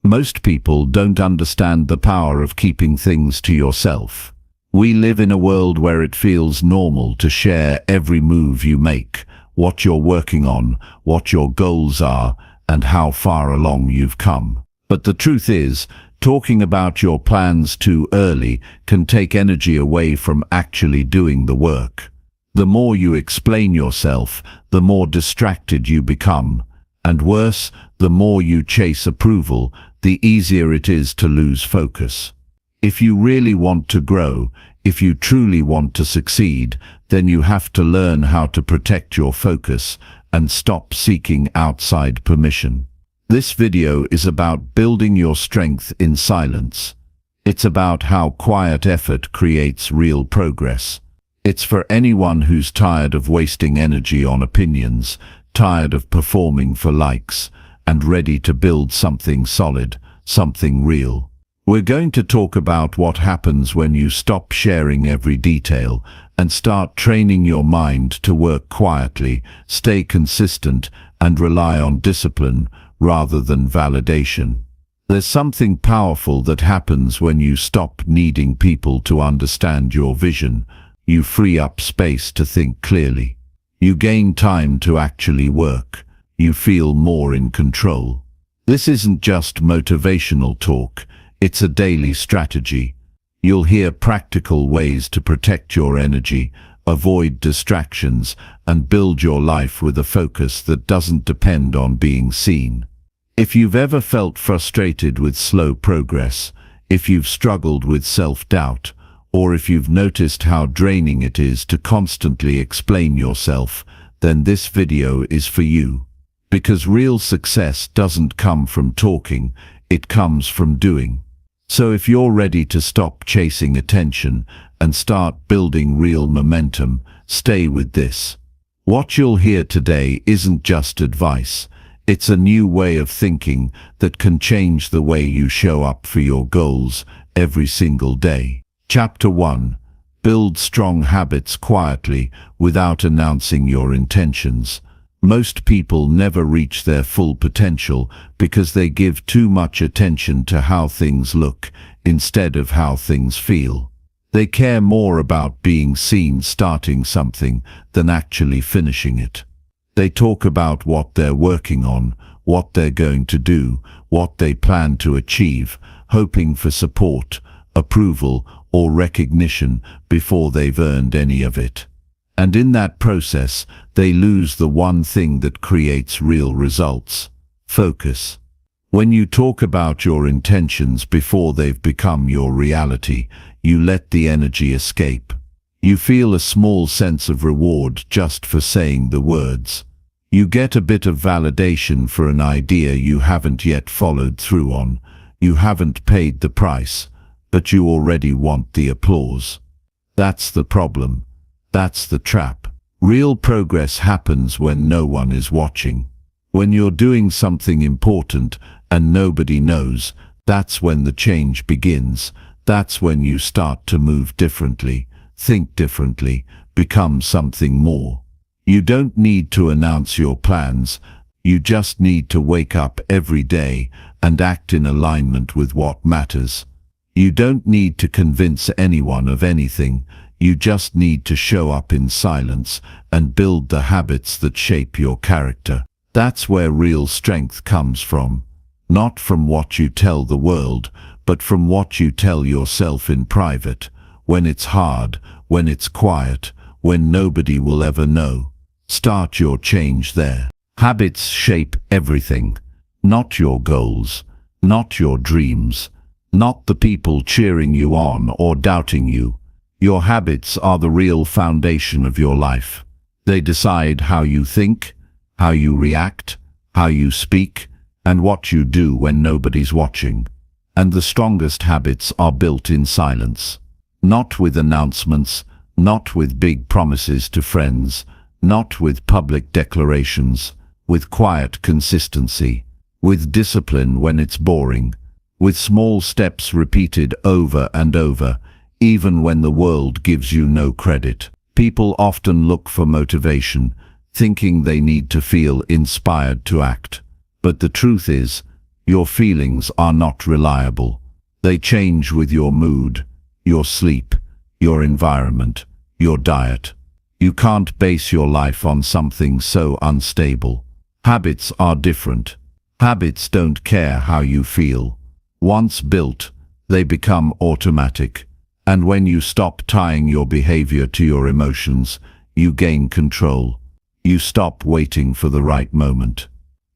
Most people don't understand the power of keeping things to yourself. We live in a world where it feels normal to share every move you make, what you're working on, what your goals are, and how far along you've come. But the truth is, talking about your plans too early can take energy away from actually doing the work. The more you explain yourself, the more distracted you become. And worse, the more you chase approval, the easier it is to lose focus. If you really want to grow, if you truly want to succeed, then you have to learn how to protect your focus and stop seeking outside permission. This video is about building your strength in silence. It's about how quiet effort creates real progress. It's for anyone who's tired of wasting energy on opinions, tired of performing for likes, and ready to build something solid, something real. We're going to talk about what happens when you stop sharing every detail and start training your mind to work quietly, stay consistent, and rely on discipline rather than validation. There's something powerful that happens when you stop needing people to understand your vision. You free up space to think clearly. You gain time to actually work. You feel more in control. This isn't just motivational talk, it's a daily strategy. You'll hear practical ways to protect your energy, avoid distractions, and build your life with a focus that doesn't depend on being seen. If you've ever felt frustrated with slow progress, if you've struggled with self-doubt, or if you've noticed how draining it is to constantly explain yourself, then this video is for you. Because real success doesn't come from talking, it comes from doing. So if you're ready to stop chasing attention and start building real momentum, stay with this. What you'll hear today isn't just advice. It's a new way of thinking that can change the way you show up for your goals every single day. Chapter 1. Build strong habits quietly without announcing your intentions. Most people never reach their full potential because they give too much attention to how things look instead of how things feel. They care more about being seen starting something than actually finishing it. They talk about what they're working on, what they're going to do, what they plan to achieve, hoping for support, approval, or recognition before they've earned any of it. And in that process, they lose the one thing that creates real results: focus. When you talk about your intentions before they've become your reality, you let the energy escape. You feel a small sense of reward just for saying the words. You get a bit of validation for an idea you haven't yet followed through on. You haven't paid the price, but you already want the applause. That's the problem. That's the trap. Real progress happens when no one is watching. When you're doing something important and nobody knows, that's when the change begins. That's when you start to move differently, think differently, become something more. You don't need to announce your plans. You just need to wake up every day and act in alignment with what matters. You don't need to convince anyone of anything. You just need to show up in silence and build the habits that shape your character. That's where real strength comes from. Not from what you tell the world, but from what you tell yourself in private, when it's hard, when it's quiet, when nobody will ever know. Start your change there. Habits shape everything. Not your goals, not your dreams, not the people cheering you on or doubting you. Your habits are the real foundation of your life. They decide how you think, how you react, how you speak, and what you do when nobody's watching. And the strongest habits are built in silence. Not with announcements, not with big promises to friends, not with public declarations, with quiet consistency, with discipline when it's boring, with small steps repeated over and over, even when the world gives you no credit. People often look for motivation, thinking they need to feel inspired to act. But the truth is, Your feelings are not reliable. They change with your mood, your sleep, your environment, your diet. You can't base your life on something so unstable. Habits are different. Habits don't care how you feel. Once built, they become automatic. And when you stop tying your behavior to your emotions, you gain control. You stop waiting for the right moment.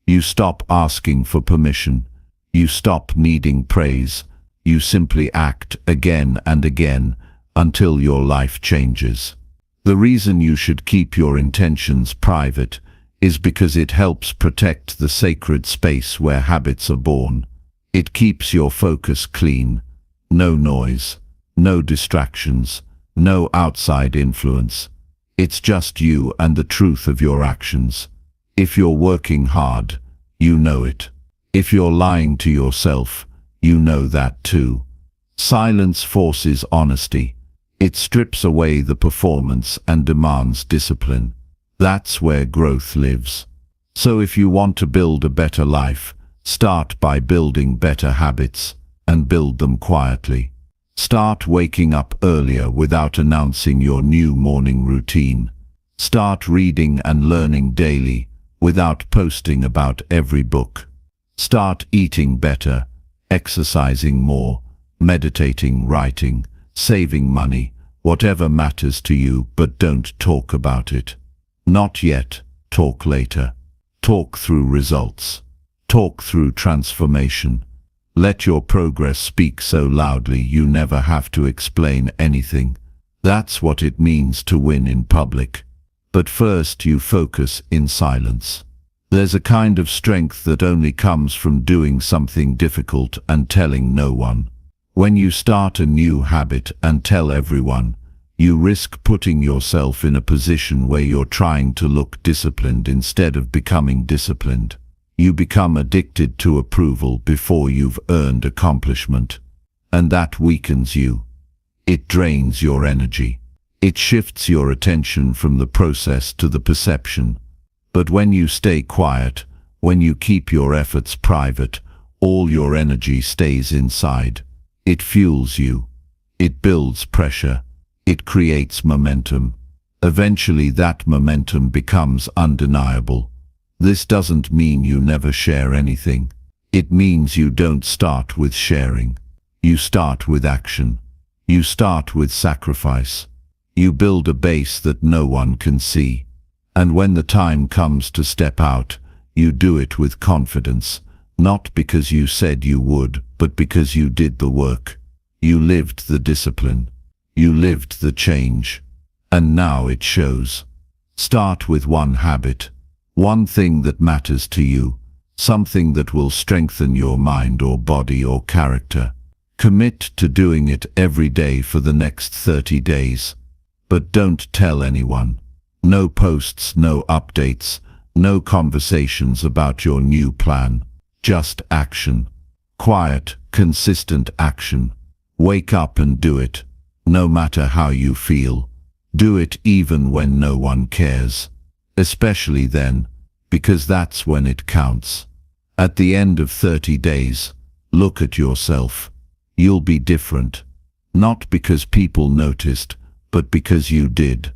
You stop asking for permission. You stop needing praise. You simply act again and again until your life changes. The reason you should keep your intentions private is because it helps protect the sacred space where habits are born. It keeps your focus clean. No noise, no distractions, no outside influence. It's just you and the truth of your actions. If you're working hard, you know it. If you're lying to yourself, you know that too. Silence forces honesty. It strips away the performance and demands discipline. That's where growth lives. So if you want to build a better life, start by building better habits, and build them quietly. Start waking up earlier without announcing your new morning routine. Start reading and learning daily without posting about every book. Start eating better, exercising more, meditating, writing, saving money, whatever matters to you, but don't talk about it. Not yet, talk later. Talk through results. Talk through transformation. Let your progress speak so loudly you never have to explain anything. That's what it means to win in public. But first you focus in silence. There's a kind of strength that only comes from doing something difficult and telling no one. When you start a new habit and tell everyone, you risk putting yourself in a position where you're trying to look disciplined instead of becoming disciplined. You become addicted to approval before you've earned accomplishment. And that weakens you. It drains your energy. It shifts your attention from the process to the perception. But when you stay quiet, when you keep your efforts private, all your energy stays inside. It fuels you. It builds pressure. It creates momentum. Eventually that momentum becomes undeniable. This doesn't mean you never share anything. It means you don't start with sharing. You start with action. You start with sacrifice. You build a base that no one can see. And when the time comes to step out, you do it with confidence, not because you said you would, but because you did the work. You lived the discipline. You lived the change. And now it shows. Start with one habit. One thing that matters to you. Something that will strengthen your mind or body or character. Commit to doing it every day for the next 30 days. But don't tell anyone. No posts, no updates, no conversations about your new plan. Just action. Quiet, consistent action. Wake up and do it. No matter how you feel. Do it even when no one cares. Especially then, because that's when it counts. At the end of 30 days, look at yourself. You'll be different. Not because people noticed, but because you did.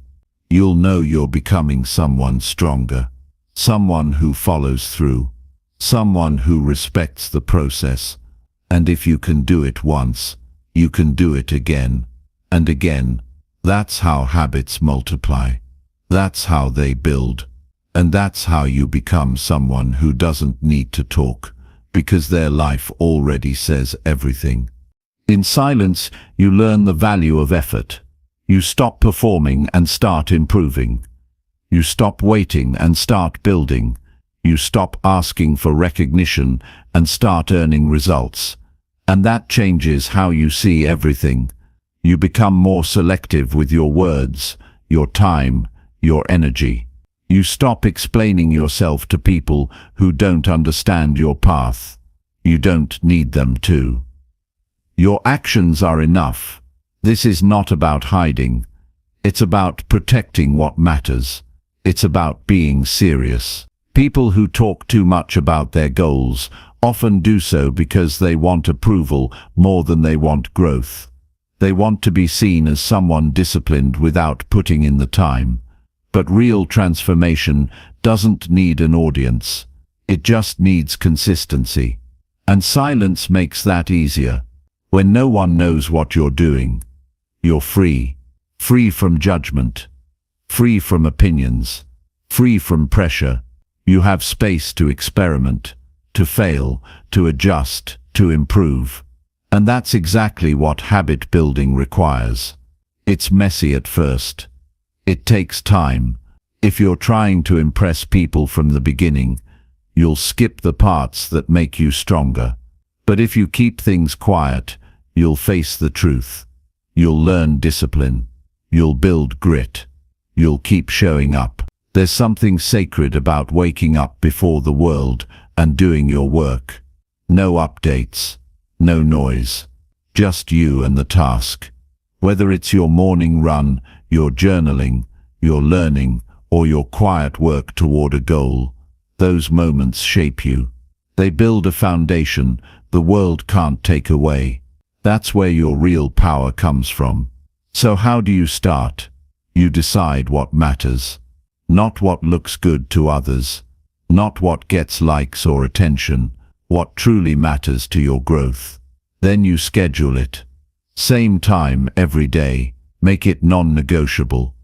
You'll know you're becoming someone stronger. Someone who follows through. Someone who respects the process. And if you can do it once, you can do it again and again. That's how habits multiply. That's how they build. And that's how you become someone who doesn't need to talk, because their life already says everything. In silence, you learn the value of effort. You stop performing and start improving. You stop waiting and start building. You stop asking for recognition and start earning results. And that changes how you see everything. You become more selective with your words, your time, your energy. You stop explaining yourself to people who don't understand your path. You don't need them to. Your actions are enough. This is not about hiding. It's about protecting what matters. It's about being serious. People who talk too much about their goals often do so because they want approval more than they want growth. They want to be seen as someone disciplined without putting in the time. But real transformation doesn't need an audience. It just needs consistency. And silence makes that easier. When no one knows what you're doing, you're free. Free from judgment. Free from opinions. Free from pressure. You have space to experiment, to fail, to adjust, to improve. And that's exactly what habit building requires. It's messy at first. It takes time. If you're trying to impress people from the beginning, you'll skip the parts that make you stronger. But if you keep things quiet, you'll face the truth. You'll learn discipline. You'll build grit. You'll keep showing up. There's something sacred about waking up before the world and doing your work. No updates. No noise. Just you and the task. Whether it's your morning run, your journaling, your learning, or your quiet work toward a goal, those moments shape you. They build a foundation the world can't take away. That's where your real power comes from. So how do you start? You decide what matters. Not what looks good to others. Not what gets likes or attention. What truly matters to your growth. Then you schedule it. Same time every day. Make it non-negotiable.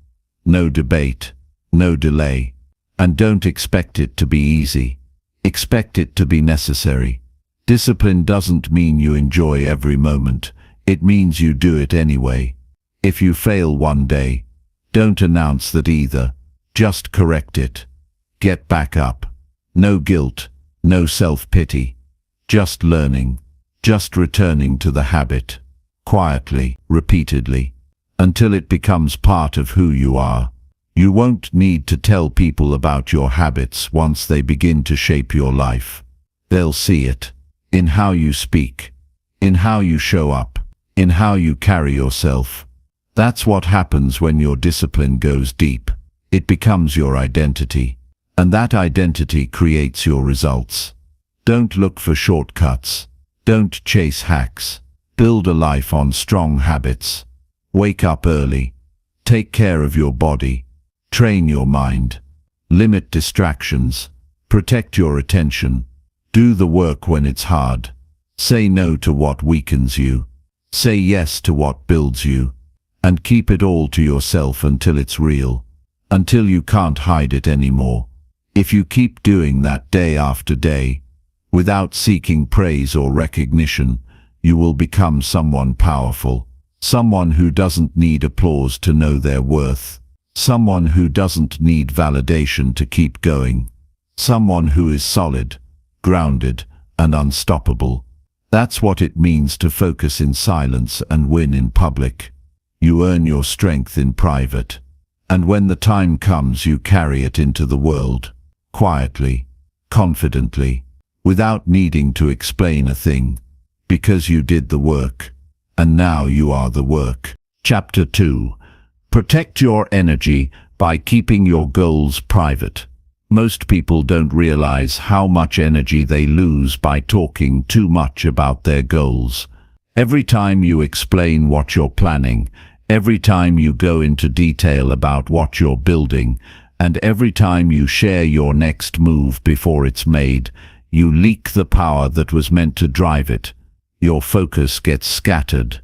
No debate. No delay. And don't expect it to be easy. Expect it to be necessary. Discipline doesn't mean you enjoy every moment. It means you do it anyway. If you fail one day, don't announce that either. Just correct it. Get back up. No guilt. No self-pity. Just learning. Just returning to the habit. Quietly, repeatedly. Until it becomes part of who you are. You won't need to tell people about your habits once they begin to shape your life. They'll see it. In how you speak. In how you show up. In how you carry yourself. That's what happens when your discipline goes deep. It becomes your identity. And that identity creates your results. Don't look for shortcuts. Don't chase hacks. Build a life on strong habits. Wake up early. Take care of your body. Train your mind. Limit distractions. Protect your attention. Do the work when it's hard. Say no to what weakens you. Say yes to what builds you. And keep it all to yourself until it's real. Until you can't hide it anymore. If you keep doing that day after day, without seeking praise or recognition, you will become someone powerful. Someone who doesn't need applause to know their worth. Someone who doesn't need validation to keep going. Someone who is solid, grounded, and unstoppable. That's what it means to focus in silence and win in public. You earn your strength in private. And when the time comes, you carry it into the world. Quietly, confidently, without needing to explain a thing. Because you did the work. And now you are the work. Chapter 2. Protect your energy by keeping your goals private. Most people don't realize how much energy they lose by talking too much about their goals. Every time you explain what you're planning, every time you go into detail about what you're building, and every time you share your next move before it's made, you leak the power that was meant to drive it. Your focus gets scattered.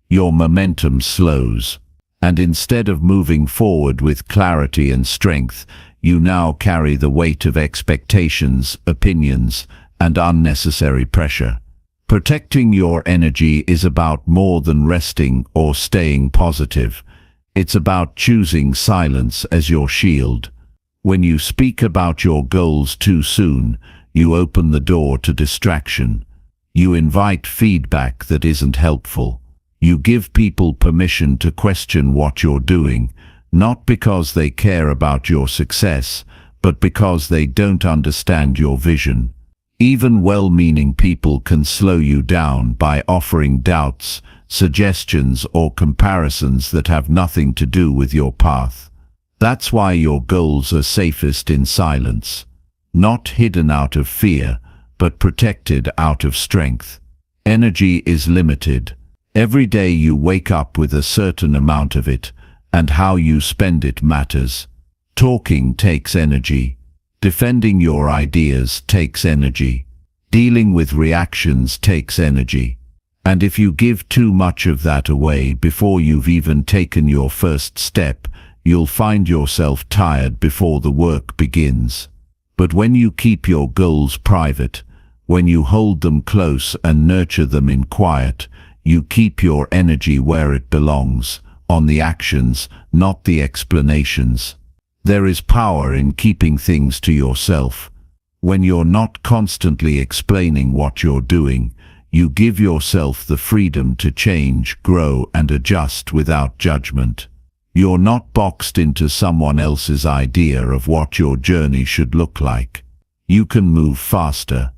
Your momentum slows. And instead of moving forward with clarity and strength, you now carry the weight of expectations, opinions, and unnecessary pressure. Protecting your energy is about more than resting or staying positive. It's about choosing silence as your shield. When you speak about your goals too soon, you open the door to distraction. You invite feedback that isn't helpful. You give people permission to question what you're doing, not because they care about your success, but because they don't understand your vision. Even well-meaning people can slow you down by offering doubts, suggestions, or comparisons that have nothing to do with your path. That's why your goals are safest in silence. Not hidden out of fear, but protected out of strength. Energy is limited. Every day you wake up with a certain amount of it, and how you spend it matters. Talking takes energy. Defending your ideas takes energy. Dealing with reactions takes energy. And if you give too much of that away before you've even taken your first step, you'll find yourself tired before the work begins. But when you keep your goals private, when you hold them close and nurture them in quiet, you keep your energy where it belongs, on the actions, not the explanations. There is power in keeping things to yourself. When you're not constantly explaining what you're doing, you give yourself the freedom to change, grow, and adjust without judgment. You're not boxed into someone else's idea of what your journey should look like. You can move faster.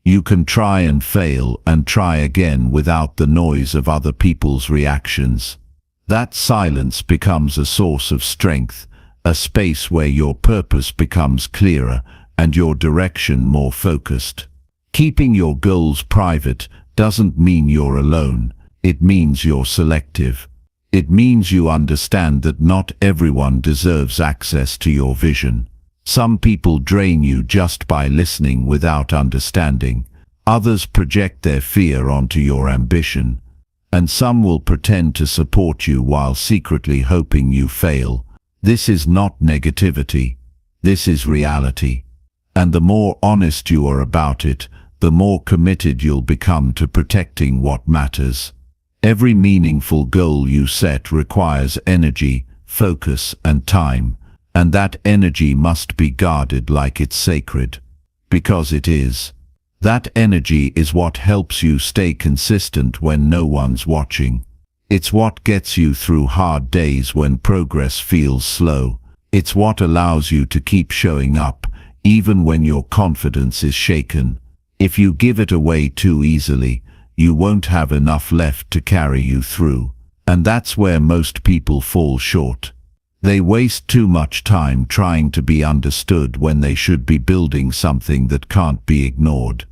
You can try and fail and try again without the noise of other people's reactions. That silence becomes a source of strength, a space where your purpose becomes clearer and your direction more focused. Keeping your goals private doesn't mean you're alone. It means you're selective. It means you understand that not everyone deserves access to your vision. Some people drain you just by listening without understanding. Others project their fear onto your ambition. And some will pretend to support you while secretly hoping you fail. This is not negativity. This is reality. And the more honest you are about it, the more committed you'll become to protecting what matters. Every meaningful goal you set requires energy, focus, and time. And that energy must be guarded like it's sacred. Because it is. That energy is what helps you stay consistent when no one's watching. It's what gets you through hard days when progress feels slow. It's what allows you to keep showing up, even when your confidence is shaken. If you give it away too easily, you won't have enough left to carry you through. And that's where most people fall short. They waste too much time trying to be understood when they should be building something that can't be ignored.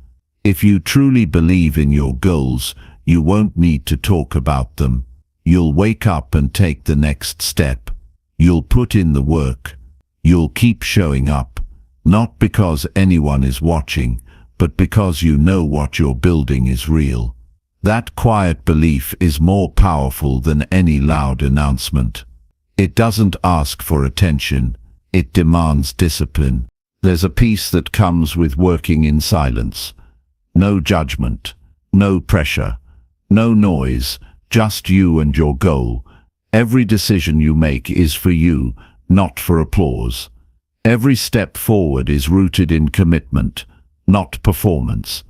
If you truly believe in your goals, you won't need to talk about them. You'll wake up and take the next step. You'll put in the work. You'll keep showing up, not because anyone is watching, but because you know what you're building is real. That quiet belief is more powerful than any loud announcement. It doesn't ask for attention, it demands discipline. There's a peace that comes with working in silence. No judgment, no pressure, no noise, just you and your goal. Every decision you make is for you, not for applause. Every step forward is rooted in commitment, not performance.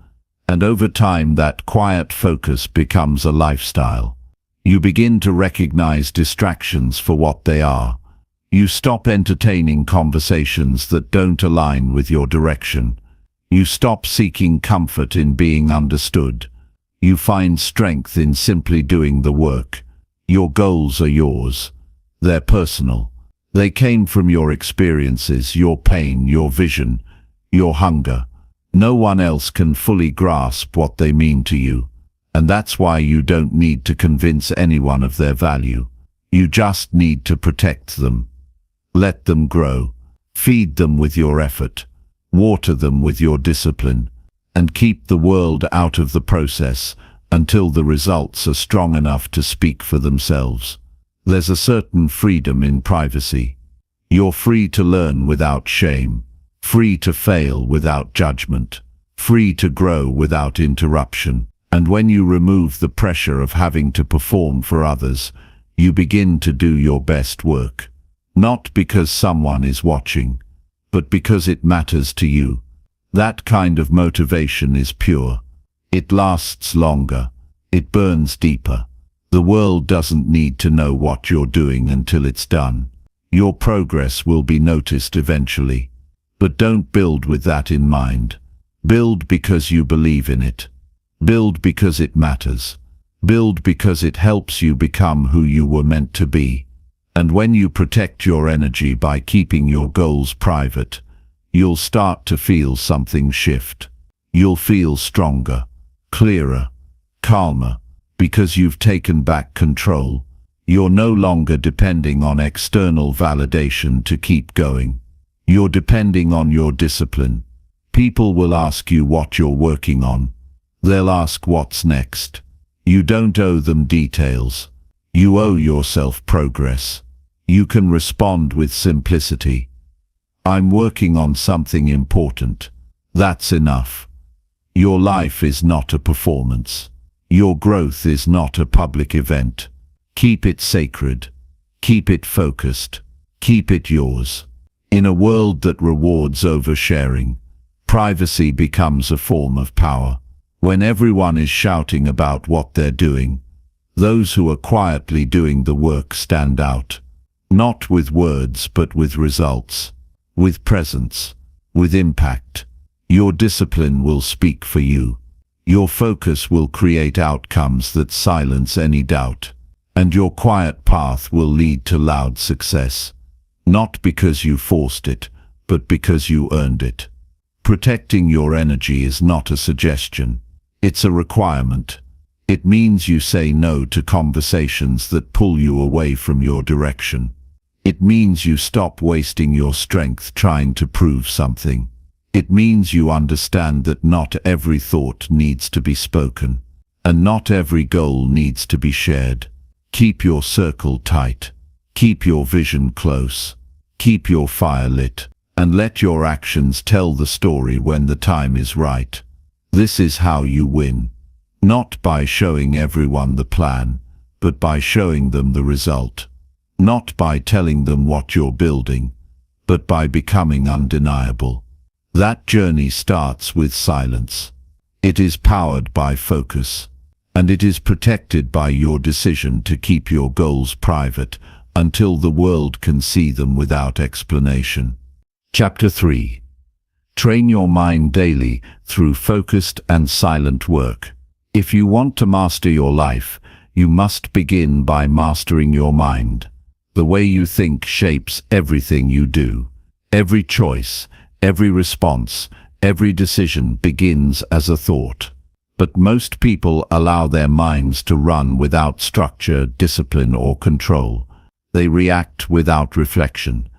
And over time that quiet focus becomes a lifestyle. You begin to recognize distractions for what they are. You stop entertaining conversations that don't align with your direction. You stop seeking comfort in being understood. You find strength in simply doing the work. Your goals are yours. They're personal. They came from your experiences, your pain, your vision, your hunger. No one else can fully grasp what they mean to you. And that's why you don't need to convince anyone of their value. You just need to protect them. Let them grow. Feed them with your effort. Water them with your discipline. And keep the world out of the process until the results are strong enough to speak for themselves. There's a certain freedom in privacy. You're free to learn without shame. Free to fail without judgment. Free to grow without interruption. And when you remove the pressure of having to perform for others, you begin to do your best work. Not because someone is watching, but because it matters to you. That kind of motivation is pure. It lasts longer. It burns deeper. The world doesn't need to know what you're doing until it's done. Your progress will be noticed eventually. But don't build with that in mind. Build because you believe in it. Build because it matters. Build because it helps you become who you were meant to be. And when you protect your energy by keeping your goals private, you'll start to feel something shift. You'll feel stronger, clearer, calmer, because you've taken back control. You're no longer depending on external validation to keep going. You're depending on your discipline. People will ask you what you're working on. They'll ask what's next. You don't owe them details. You owe yourself progress. You can respond with simplicity. I'm working on something important. That's enough. Your life is not a performance. Your growth is not a public event. Keep it sacred. Keep it focused. Keep it yours. In a world that rewards oversharing, privacy becomes a form of power. When everyone is shouting about what they're doing, those who are quietly doing the work stand out. Not with words, but with results, with presence, with impact. Your discipline will speak for you. Your focus will create outcomes that silence any doubt. And your quiet path will lead to loud success. Not because you forced it, but because you earned it. Protecting your energy is not a suggestion. It's a requirement. It means you say no to conversations that pull you away from your direction. It means you stop wasting your strength trying to prove something. It means you understand that not every thought needs to be spoken, and not every goal needs to be shared. Keep your circle tight. Keep your vision close. Keep your fire lit, and let your actions tell the story when the time is right. This is how you win. Not by showing everyone the plan, but by showing them the result. Not by telling them what you're building, but by becoming undeniable. That journey starts with silence. It is powered by focus, and it is protected by your decision to keep your goals private until the world can see them without explanation. Chapter 3. Train your mind daily through focused and silent work. If you want to master your life, you must begin by mastering your mind. The way you think shapes everything you do. Every choice, every response, every decision begins as a thought. But most people allow their minds to run without structure, discipline, or control. They react without reflection.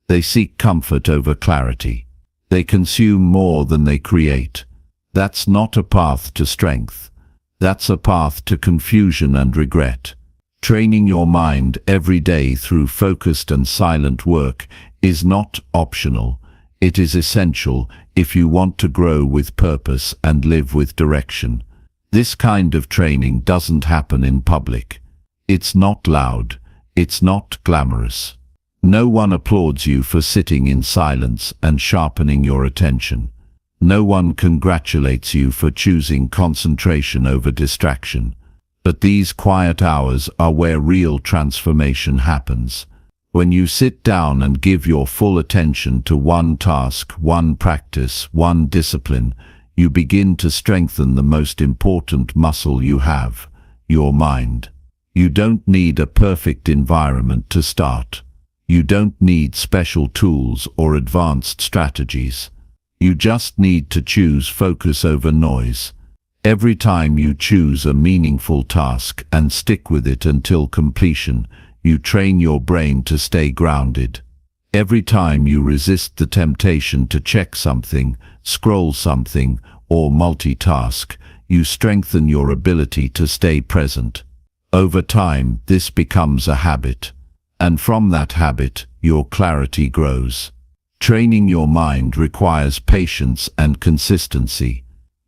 They seek comfort over clarity. They consume more than they create. That's not a path to strength. That's a path to confusion and regret. Training your mind every day through focused and silent work is not optional. It is essential if you want to grow with purpose and live with direction. This kind of training doesn't happen in public. It's not loud. It's not glamorous. No one applauds you for sitting in silence and sharpening your attention. No one congratulates you for choosing concentration over distraction. But these quiet hours are where real transformation happens. When you sit down and give your full attention to one task, one practice, one discipline, you begin to strengthen the most important muscle you have, your mind. You don't need a perfect environment to start. You don't need special tools or advanced strategies. You just need to choose focus over noise. Every time you choose a meaningful task and stick with it until completion, you train your brain to stay grounded. Every time you resist the temptation to check something, scroll something, or multitask, you strengthen your ability to stay present. Over time, this becomes a habit. And from that habit, your clarity grows. Training your mind requires patience and consistency.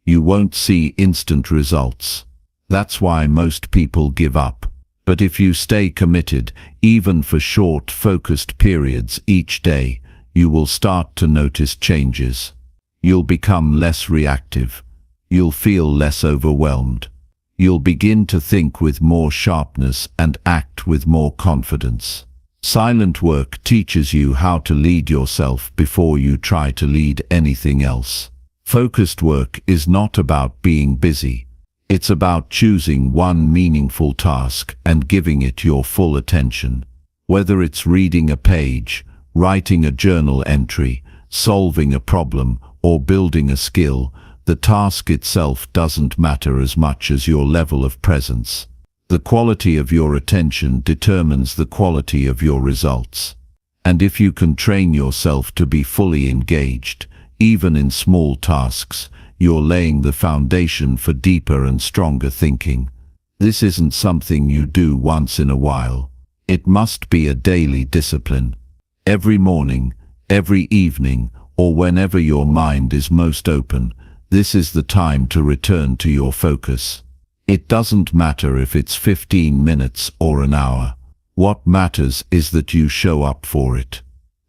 You won't see instant results. That's why most people give up. But if you stay committed, even for short, focused periods each day, you will start to notice changes. You'll become less reactive. You'll feel less overwhelmed. You'll begin to think with more sharpness and act with more confidence. Silent work teaches you how to lead yourself before you try to lead anything else. Focused work is not about being busy. It's about choosing one meaningful task and giving it your full attention. Whether it's reading a page, writing a journal entry, solving a problem, or building a skill, The task itself doesn't matter as much as your level of presence. The quality of your attention determines the quality of your results. And if you can train yourself to be fully engaged, even in small tasks, you're laying the foundation for deeper and stronger thinking. This isn't something you do once in a while. It must be a daily discipline. Every morning, every evening, or whenever your mind is most open, this is the time to return to your focus. It doesn't matter if it's 15 minutes or an hour. What matters is that you show up for it.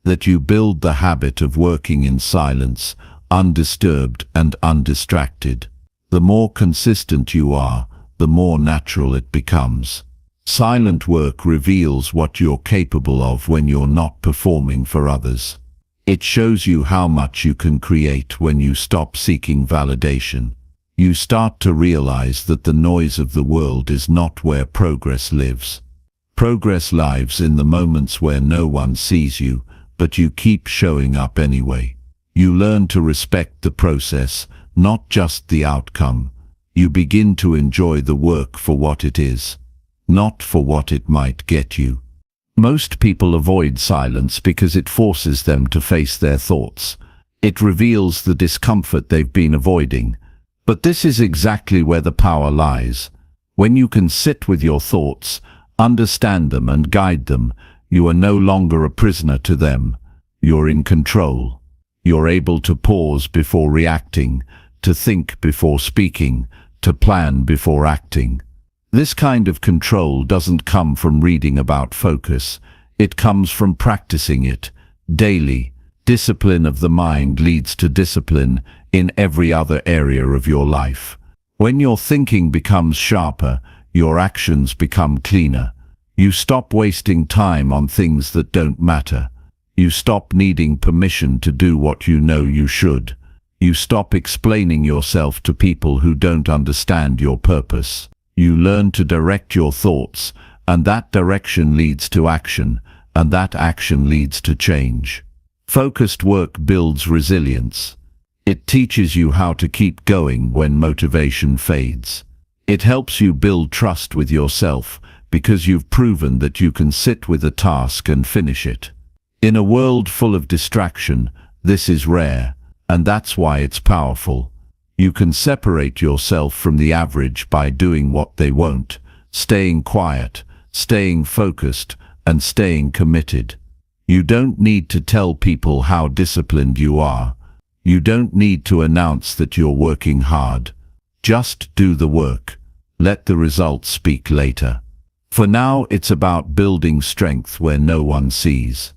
That you build the habit of working in silence, undisturbed and undistracted. The more consistent you are, the more natural it becomes. Silent work reveals what you're capable of when you're not performing for others. It shows you how much you can create when you stop seeking validation. You start to realize that the noise of the world is not where progress lives. Progress lives in the moments where no one sees you, but you keep showing up anyway. You learn to respect the process, not just the outcome. You begin to enjoy the work for what it is, not for what it might get you. Most people avoid silence because it forces them to face their thoughts. It reveals the discomfort they've been avoiding. But this is exactly where the power lies. When you can sit with your thoughts, understand them and guide them, you are no longer a prisoner to them. You're in control. You're able to pause before reacting, to think before speaking, to plan before acting. This kind of control doesn't come from reading about focus. It comes from practicing it daily. Discipline of the mind leads to discipline in every other area of your life. When your thinking becomes sharper, your actions become cleaner. You stop wasting time on things that don't matter. You stop needing permission to do what you know you should. You stop explaining yourself to people who don't understand your purpose. You learn to direct your thoughts, and that direction leads to action, and that action leads to change. Focused work builds resilience. It teaches you how to keep going when motivation fades. It helps you build trust with yourself because you've proven that you can sit with a task and finish it. In a world full of distraction, this is rare, and that's why it's powerful. You can separate yourself from the average by doing what they won't, staying quiet, staying focused, and staying committed. You don't need to tell people how disciplined you are. You don't need to announce that you're working hard. Just do the work. Let the results speak later. For now, it's about building strength where no one sees.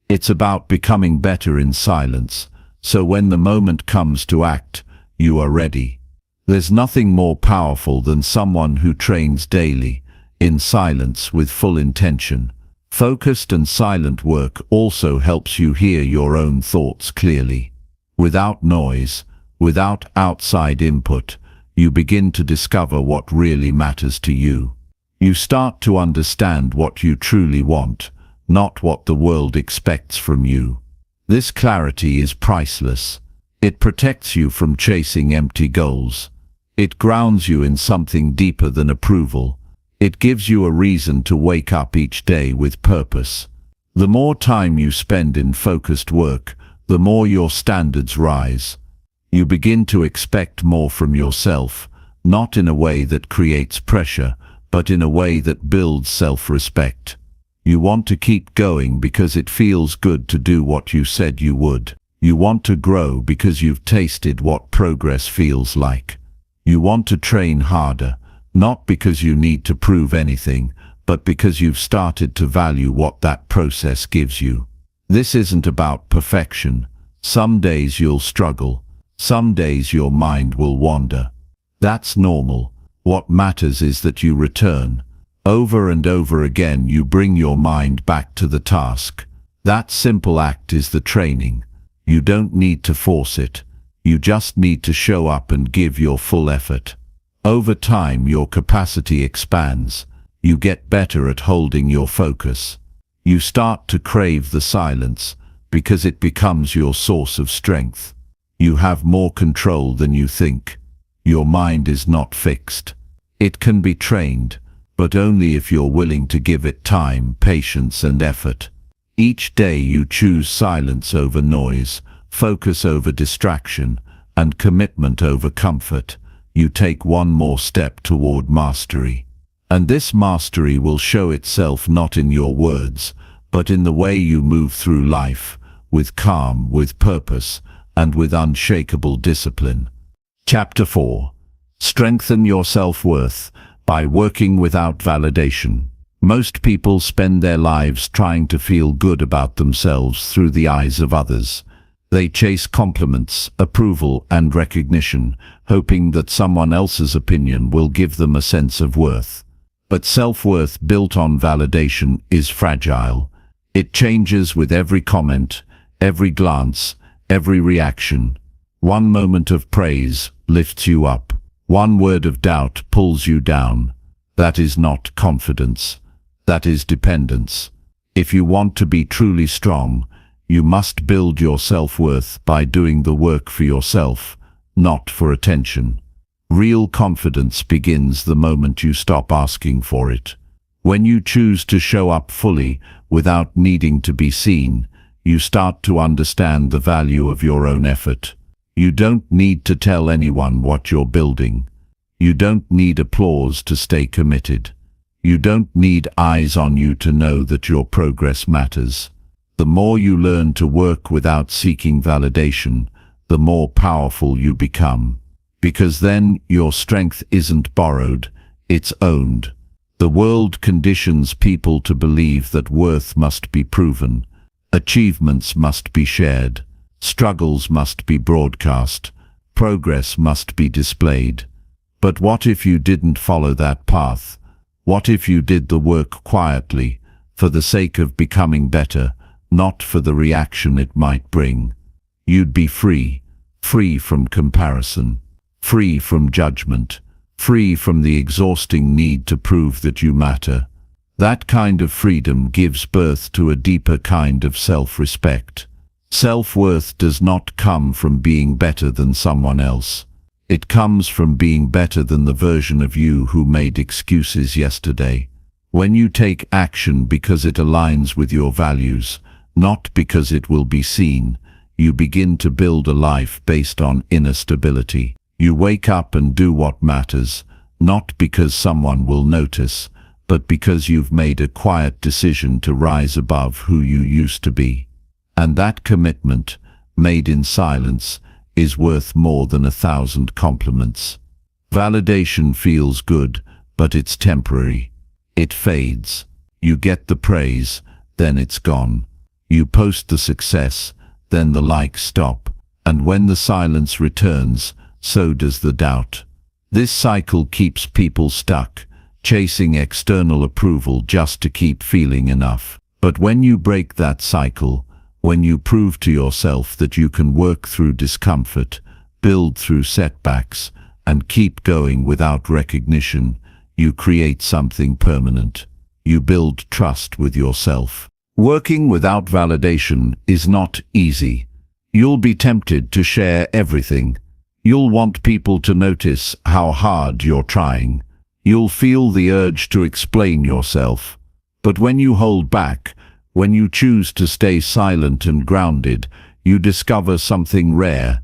It's about becoming better in silence, so when the moment comes to act, you are ready. There's nothing more powerful than someone who trains daily, in silence with full intention. Focused and silent work also helps you hear your own thoughts clearly. Without noise, without outside input, you begin to discover what really matters to you. You start to understand what you truly want, not what the world expects from you. This clarity is priceless. It protects you from chasing empty goals. It grounds you in something deeper than approval. It gives you a reason to wake up each day with purpose. The more time you spend in focused work, the more your standards rise. You begin to expect more from yourself, not in a way that creates pressure, but in a way that builds self-respect. You want to keep going because it feels good to do what you said you would. You want to grow because you've tasted what progress feels like. You want to train harder, not because you need to prove anything, but because you've started to value what that process gives you. This isn't about perfection. Some days you'll struggle. Some days your mind will wander. That's normal. What matters is that you return. Over and over again you bring your mind back to the task. That simple act is the training. You don't need to force it. You just need to show up and give your full effort. Over time your capacity expands. You get better at holding your focus. You start to crave the silence because it becomes your source of strength. You have more control than you think. Your mind is not fixed. It can be trained, but only if you're willing to give it time, patience, and effort. Each day you choose silence over noise, focus over distraction, and commitment over comfort. You take one more step toward mastery. And this mastery will show itself not in your words, but in the way you move through life, with calm, with purpose, and with unshakable discipline. Chapter 4. Strengthen your self-worth by working without validation. Most people spend their lives trying to feel good about themselves through the eyes of others. They chase compliments, approval, and recognition, hoping that someone else's opinion will give them a sense of worth. But self-worth built on validation is fragile. It changes with every comment, every glance, every reaction. One moment of praise lifts you up. One word of doubt pulls you down. That is not confidence. That is dependence. If you want to be truly strong, you must build your self-worth by doing the work for yourself, not for attention. Real confidence begins the moment you stop asking for it. When you choose to show up fully, without needing to be seen, you start to understand the value of your own effort. You don't need to tell anyone what you're building. You don't need applause to stay committed. You don't need eyes on you to know that your progress matters. The more you learn to work without seeking validation, the more powerful you become. Because then your strength isn't borrowed, it's owned. The world conditions people to believe that worth must be proven, achievements must be shared, struggles must be broadcast, progress must be displayed. But what if you didn't follow that path? What if you did the work quietly, for the sake of becoming better, not for the reaction it might bring? You'd be free, free from comparison, free from judgment, free from the exhausting need to prove that you matter. That kind of freedom gives birth to a deeper kind of self-respect. Self-worth does not come from being better than someone else. It comes from being better than the version of you who made excuses yesterday. When you take action because it aligns with your values, not because it will be seen, you begin to build a life based on inner stability. You wake up and do what matters, not because someone will notice, but because you've made a quiet decision to rise above who you used to be. And that commitment, made in silence, is worth more than 1,000 compliments. Validation feels good, but it's temporary. It fades. You get the praise, then it's gone. You post the success, then the likes stop. And when the silence returns, so does the doubt. This cycle keeps people stuck, chasing external approval just to keep feeling enough. But when you break that cycle, when you prove to yourself that you can work through discomfort, build through setbacks, and keep going without recognition, you create something permanent. You build trust with yourself. Working without validation is not easy. You'll be tempted to share everything. You'll want people to notice how hard you're trying. You'll feel the urge to explain yourself. But when you hold back, when you choose to stay silent and grounded, you discover something rare.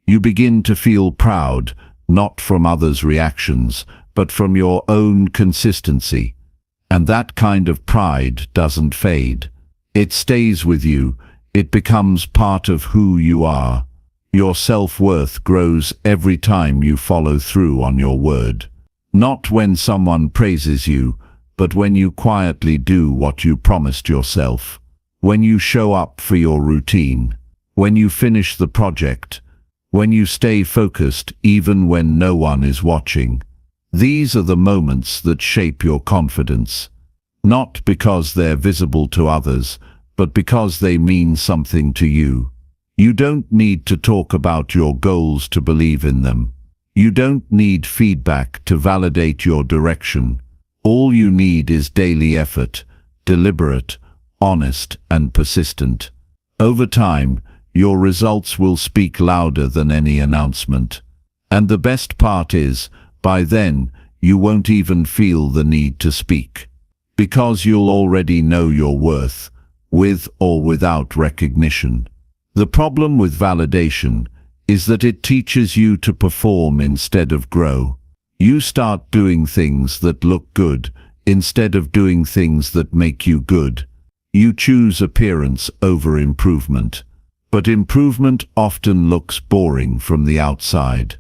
You begin to feel proud, not from others' reactions, but from your own consistency. And that kind of pride doesn't fade. It stays with you. It becomes part of who you are. Your self-worth grows every time you follow through on your word. Not when someone praises you, but when you quietly do what you promised yourself. When you show up for your routine. When you finish the project. When you stay focused even when no one is watching. These are the moments that shape your confidence. Not because they're visible to others, but because they mean something to you. You don't need to talk about your goals to believe in them. You don't need feedback to validate your direction. All you need is daily effort, deliberate, honest, and persistent. Over time, your results will speak louder than any announcement. And the best part is, by then, you won't even feel the need to speak. Because you'll already know your worth, with or without recognition. The problem with validation is that it teaches you to perform instead of grow. You start doing things that look good instead of doing things that make you good. You choose appearance over improvement. But improvement often looks boring from the outside.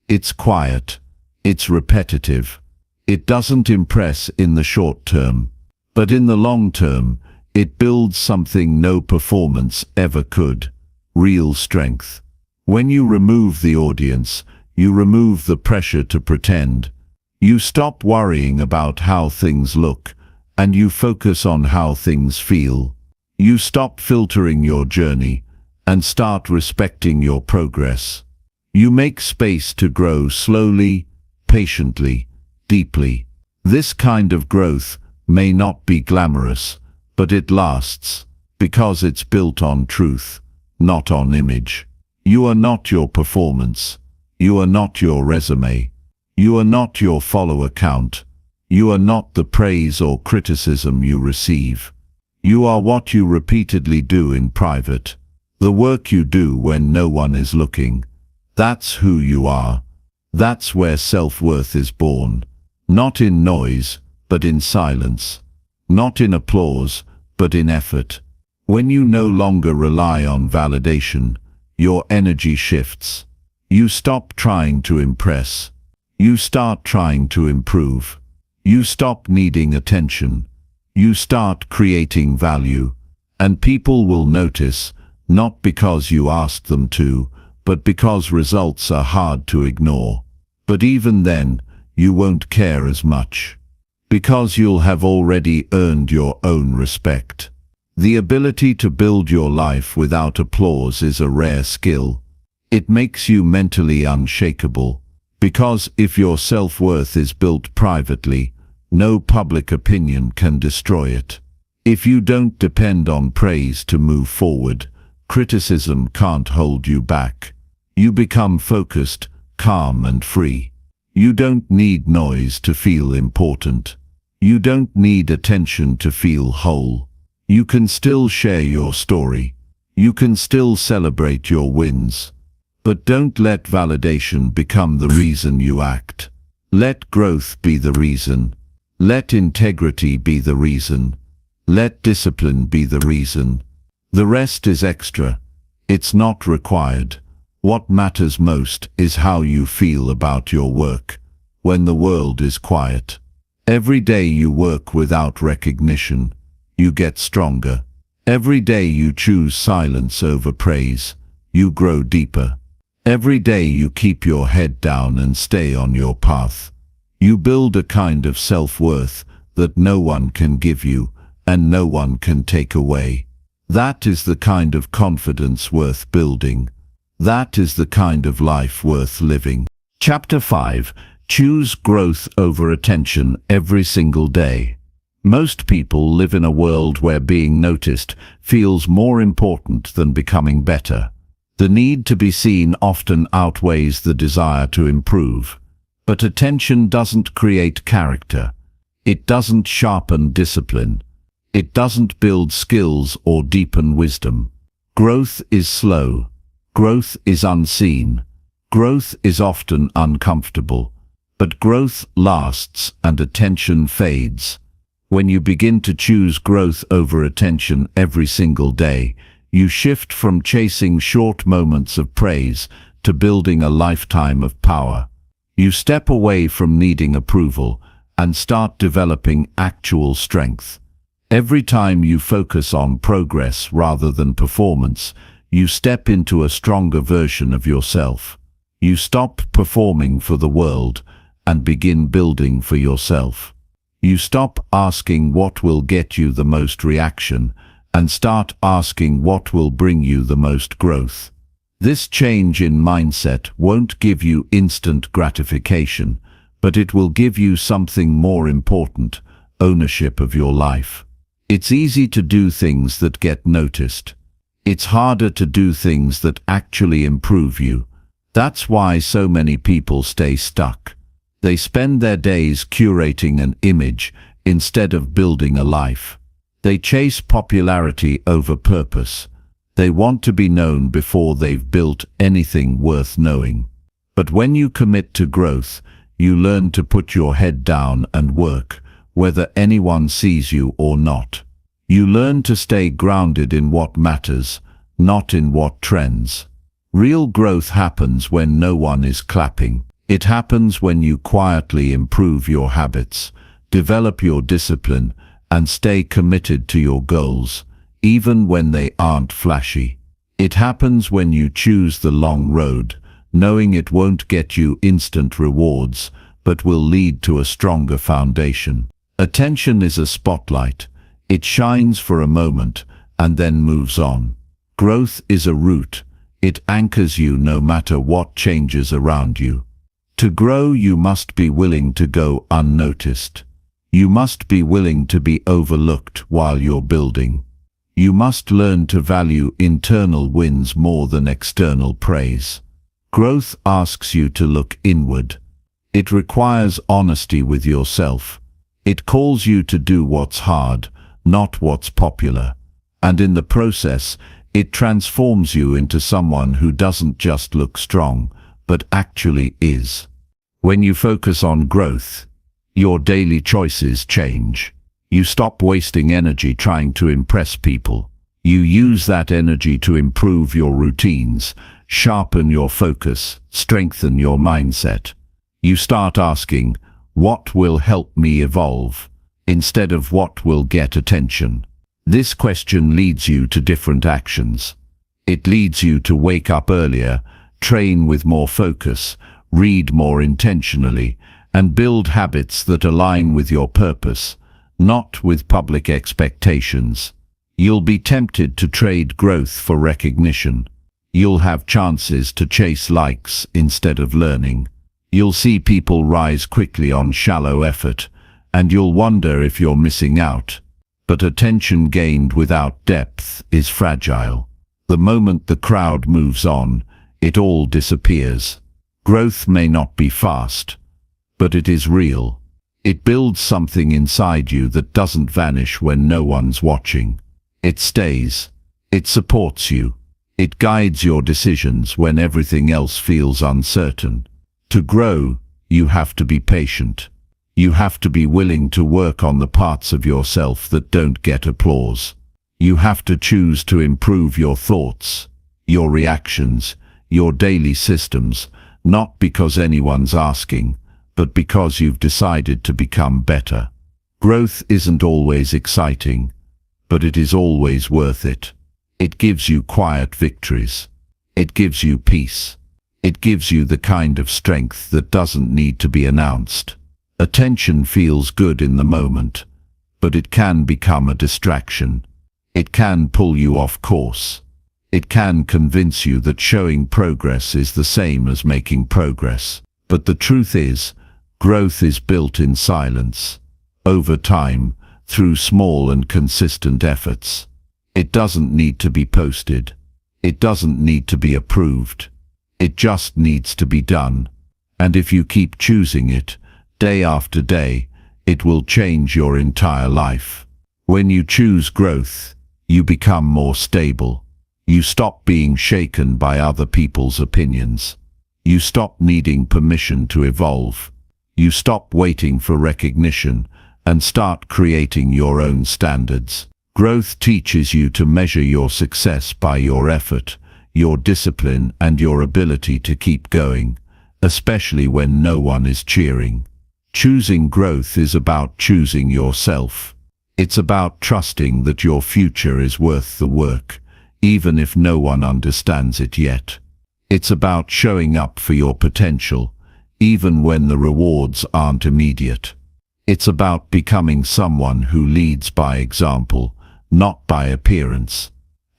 It's quiet. It's repetitive. It doesn't impress in the short term. But in the long term, it builds something no performance ever could. Real strength. When you remove the audience, you remove the pressure to pretend. You stop worrying about how things look, and you focus on how things feel. You stop filtering your journey, and start respecting your progress. You make space to grow slowly, patiently, deeply. This kind of growth may not be glamorous, but it lasts, because it's built on truth, not on image. You are not your performance. You are not your resume. You are not your follower count. You are not the praise or criticism you receive. You are what you repeatedly do in private. The work you do when no one is looking. That's who you are. That's where self-worth is born. Not in noise, but in silence. Not in applause, but in effort. When you no longer rely on validation, your energy shifts. You stop trying to impress. You start trying to improve. You stop needing attention. You start creating value. And people will notice, not because you asked them to, but because results are hard to ignore. But even then, you won't care as much. Because you'll have already earned your own respect. The ability to build your life without applause is a rare skill. It makes you mentally unshakable. Because if your self-worth is built privately, no public opinion can destroy it. If you don't depend on praise to move forward, criticism can't hold you back. You become focused, calm and free. You don't need noise to feel important. You don't need attention to feel whole. You can still share your story. You can still celebrate your wins. But don't let validation become the reason you act. Let growth be the reason. Let integrity be the reason. Let discipline be the reason. The rest is extra. It's not required. What matters most is how you feel about your work when the world is quiet. Every day you work without recognition, you get stronger. Every day you choose silence over praise, you grow deeper. Every day you keep your head down and stay on your path. You build a kind of self-worth that no one can give you and no one can take away. That is the kind of confidence worth building. That is the kind of life worth living. Chapter 5. Choose growth over attention every single day. Most people live in a world where being noticed feels more important than becoming better. The need to be seen often outweighs the desire to improve. But attention doesn't create character. It doesn't sharpen discipline. It doesn't build skills or deepen wisdom. Growth is slow. Growth is unseen. Growth is often uncomfortable. But growth lasts and attention fades. When you begin to choose growth over attention every single day, you shift from chasing short moments of praise to building a lifetime of power. You step away from needing approval and start developing actual strength. Every time you focus on progress rather than performance, you step into a stronger version of yourself. You stop performing for the world and begin building for yourself. You stop asking what will get you the most reaction and start asking what will bring you the most growth. This change in mindset won't give you instant gratification, but it will give you something more important: ownership of your life. It's easy to do things that get noticed. It's harder to do things that actually improve you. That's why so many people stay stuck. They spend their days curating an image instead of building a life. They chase popularity over purpose. They want to be known before they've built anything worth knowing. But when you commit to growth, you learn to put your head down and work, whether anyone sees you or not. You learn to stay grounded in what matters, not in what trends. Real growth happens when no one is clapping. It happens when you quietly improve your habits, develop your discipline, and stay committed to your goals, even when they aren't flashy. It happens when you choose the long road, knowing it won't get you instant rewards, but will lead to a stronger foundation. Attention is a spotlight. It shines for a moment and then moves on. Growth is a route. It anchors you no matter what changes around you. To grow, you must be willing to go unnoticed. You must be willing to be overlooked while you're building. You must learn to value internal wins more than external praise. Growth asks you to look inward. It requires honesty with yourself. It calls you to do what's hard, not what's popular. And in the process, it transforms you into someone who doesn't just look strong, but actually is. When you focus on growth, your daily choices change. You stop wasting energy trying to impress people. You use that energy to improve your routines, sharpen your focus, strengthen your mindset. You start asking, what will help me evolve, instead of what will get attention. This question leads you to different actions. It leads you to wake up earlier, train with more focus, read more intentionally, and build habits that align with your purpose, not with public expectations. You'll be tempted to trade growth for recognition. You'll have chances to chase likes instead of learning. You'll see people rise quickly on shallow effort, and you'll wonder if you're missing out. But attention gained without depth is fragile. The moment the crowd moves on, it all disappears. Growth may not be fast, but it is real. It builds something inside you that doesn't vanish when no one's watching. It stays. It supports you. It guides your decisions when everything else feels uncertain. To grow, you have to be patient. You have to be willing to work on the parts of yourself that don't get applause. You have to choose to improve your thoughts, your reactions, your daily systems, not because anyone's asking, but because you've decided to become better. Growth isn't always exciting, but it is always worth it. It gives you quiet victories. It gives you peace. It gives you the kind of strength that doesn't need to be announced. Attention feels good in the moment, but it can become a distraction. It can pull you off course. It can convince you that showing progress is the same as making progress. But the truth is, growth is built in silence, over time, through small and consistent efforts. It doesn't need to be posted. It doesn't need to be approved. It just needs to be done. And if you keep choosing it, day after day, it will change your entire life. When you choose growth, you become more stable. You stop being shaken by other people's opinions. You stop needing permission to evolve. You stop waiting for recognition and start creating your own standards. Growth teaches you to measure your success by your effort, your discipline, and your ability to keep going, especially when no one is cheering. Choosing growth is about choosing yourself. It's about trusting that your future is worth the work, even if no one understands it yet. It's about showing up for your potential, even when the rewards aren't immediate. It's about becoming someone who leads by example, not by appearance.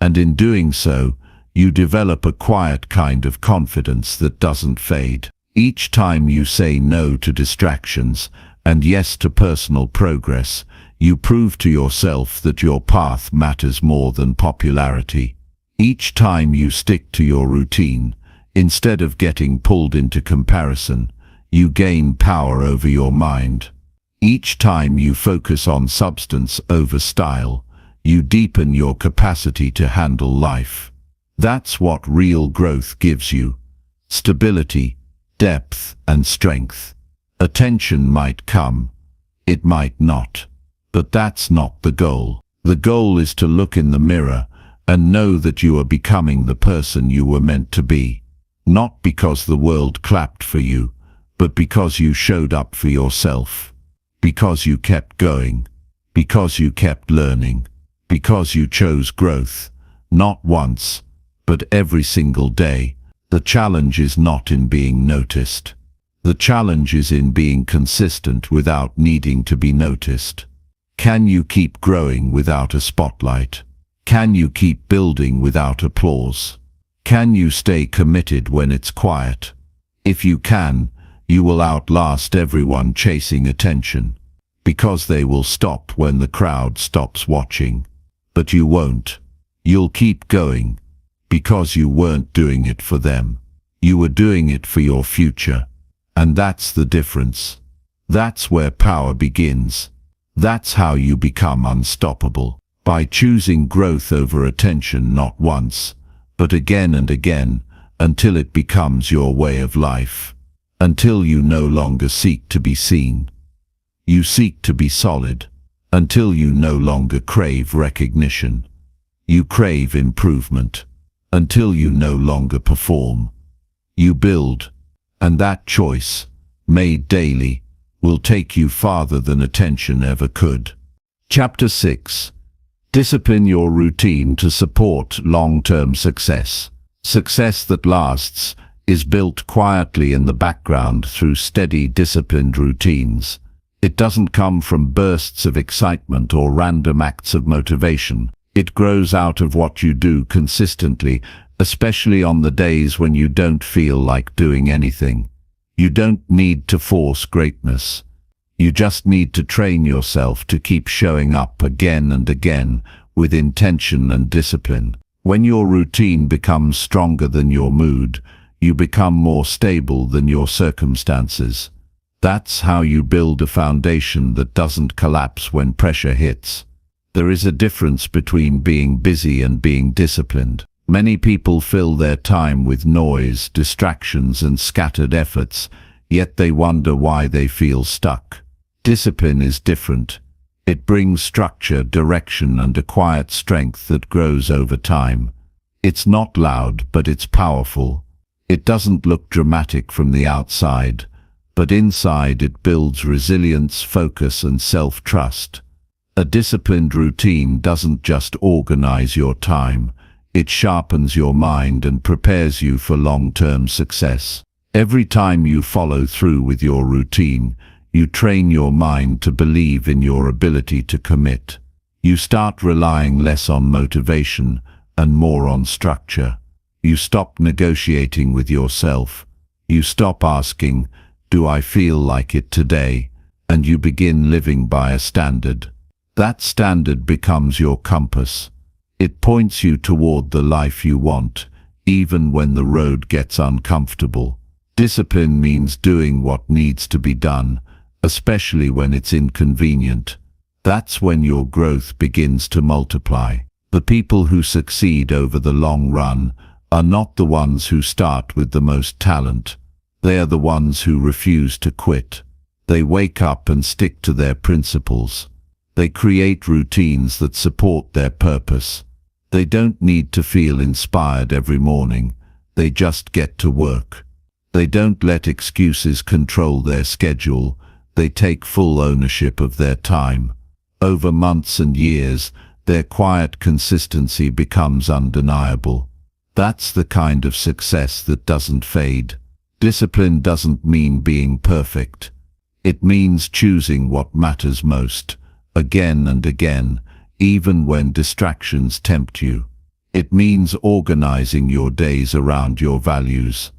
And in doing so, you develop a quiet kind of confidence that doesn't fade. Each time you say no to distractions and yes to personal progress, you prove to yourself that your path matters more than popularity. Each time you stick to your routine, instead of getting pulled into comparison, you gain power over your mind. Each time you focus on substance over style, you deepen your capacity to handle life. That's what real growth gives you: stability, depth, and strength. Attention might come, it might not. But that's not the goal. The goal is to look in the mirror and know that you are becoming the person you were meant to be. Not because the world clapped for you, but because you showed up for yourself. Because you kept going. Because you kept learning. Because you chose growth, not once, but every single day. The challenge is not in being noticed. The challenge is in being consistent without needing to be noticed. Can you keep growing without a spotlight? Can you keep building without applause? Can you stay committed when it's quiet? If you can, you will outlast everyone chasing attention, because they will stop when the crowd stops watching. But you won't. You'll keep going, because you weren't doing it for them. You were doing it for your future. And that's the difference. That's where power begins. That's how you become unstoppable. By choosing growth over attention not once, but again and again, until it becomes your way of life. Until you no longer seek to be seen. You seek to be solid. Until you no longer crave recognition. You crave improvement. Until you no longer perform. You build. And that choice, made daily, will take you farther than attention ever could. Chapter 6. Discipline your routine to support long-term success. Success that lasts is built quietly in the background through steady, disciplined routines. It doesn't come from bursts of excitement or random acts of motivation. It grows out of what you do consistently, especially on the days when you don't feel like doing anything. You don't need to force greatness. You just need to train yourself to keep showing up again and again with intention and discipline. When your routine becomes stronger than your mood, you become more stable than your circumstances. That's how you build a foundation that doesn't collapse when pressure hits. There is a difference between being busy and being disciplined. Many people fill their time with noise, distractions, and scattered efforts, yet they wonder why they feel stuck. Discipline is different. It brings structure, direction, and a quiet strength that grows over time. It's not loud, but it's powerful. It doesn't look dramatic from the outside, but inside it builds resilience, focus, and self-trust. A disciplined routine doesn't just organize your time. It sharpens your mind and prepares you for long-term success. Every time you follow through with your routine, you train your mind to believe in your ability to commit. You start relying less on motivation and more on structure. You stop negotiating with yourself. You stop asking, "Do I feel like it today?" And you begin living by a standard. That standard becomes your compass. It points you toward the life you want, even when the road gets uncomfortable. Discipline means doing what needs to be done, especially when it's inconvenient. That's when your growth begins to multiply. The people who succeed over the long run are not the ones who start with the most talent. They are the ones who refuse to quit. They wake up and stick to their principles. They create routines that support their purpose. They don't need to feel inspired every morning. They just get to work. They don't let excuses control their schedule. They take full ownership of their time. Over months and years, their quiet consistency becomes undeniable. That's the kind of success that doesn't fade. Discipline doesn't mean being perfect. It means choosing what matters most, again and again, even when distractions tempt you. It means organizing your days around your values.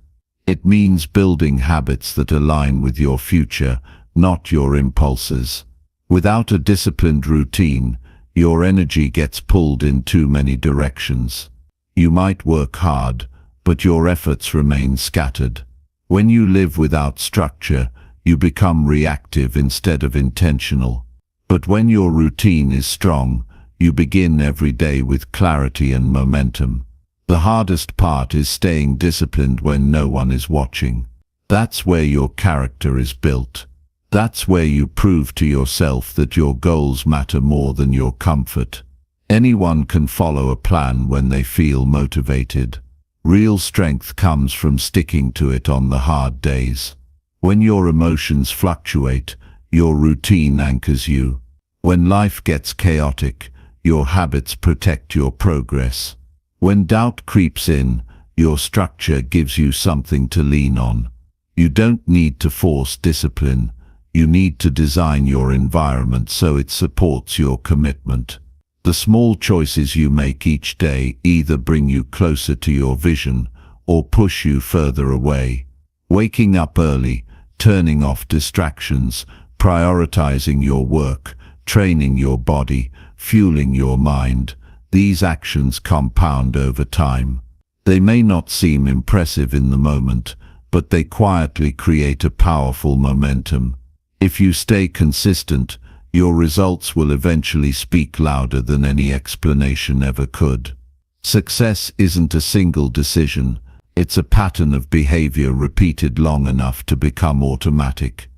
It means building habits that align with your future, not your impulses. Without a disciplined routine, your energy gets pulled in too many directions. You might work hard, but your efforts remain scattered. When you live without structure, you become reactive instead of intentional. But when your routine is strong, you begin every day with clarity and momentum. The hardest part is staying disciplined when no one is watching. That's where your character is built. That's where you prove to yourself that your goals matter more than your comfort. Anyone can follow a plan when they feel motivated. Real strength comes from sticking to it on the hard days. When your emotions fluctuate, your routine anchors you. When life gets chaotic, your habits protect your progress. When doubt creeps in, your structure gives you something to lean on. You don't need to force discipline. You need to design your environment so it supports your commitment. The small choices you make each day either bring you closer to your vision or push you further away. Waking up early, turning off distractions, prioritizing your work, training your body, fueling your mind, these actions compound over time. They may not seem impressive in the moment, but they quietly create a powerful momentum. If you stay consistent, your results will eventually speak louder than any explanation ever could. Success isn't a single decision, it's a pattern of behavior repeated long enough to become automatic.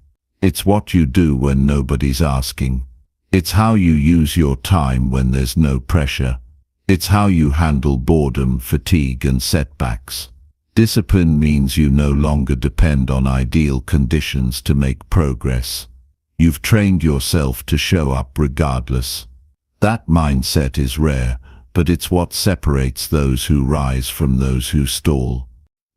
It's what you do when nobody's asking. It's how you use your time when there's no pressure. It's how you handle boredom, fatigue, and setbacks. Discipline means you no longer depend on ideal conditions to make progress. You've trained yourself to show up regardless. That mindset is rare, but it's what separates those who rise from those who stall.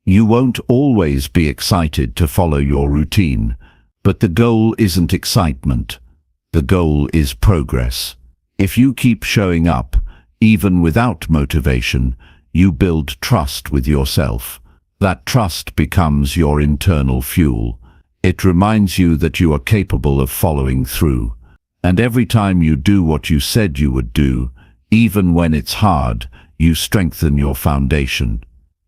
You won't always be excited to follow your routine, but the goal isn't excitement. The goal is progress. If you keep showing up, even without motivation, you build trust with yourself. That trust becomes your internal fuel. It reminds you that you are capable of following through. And every time you do what you said you would do, even when it's hard, you strengthen your foundation.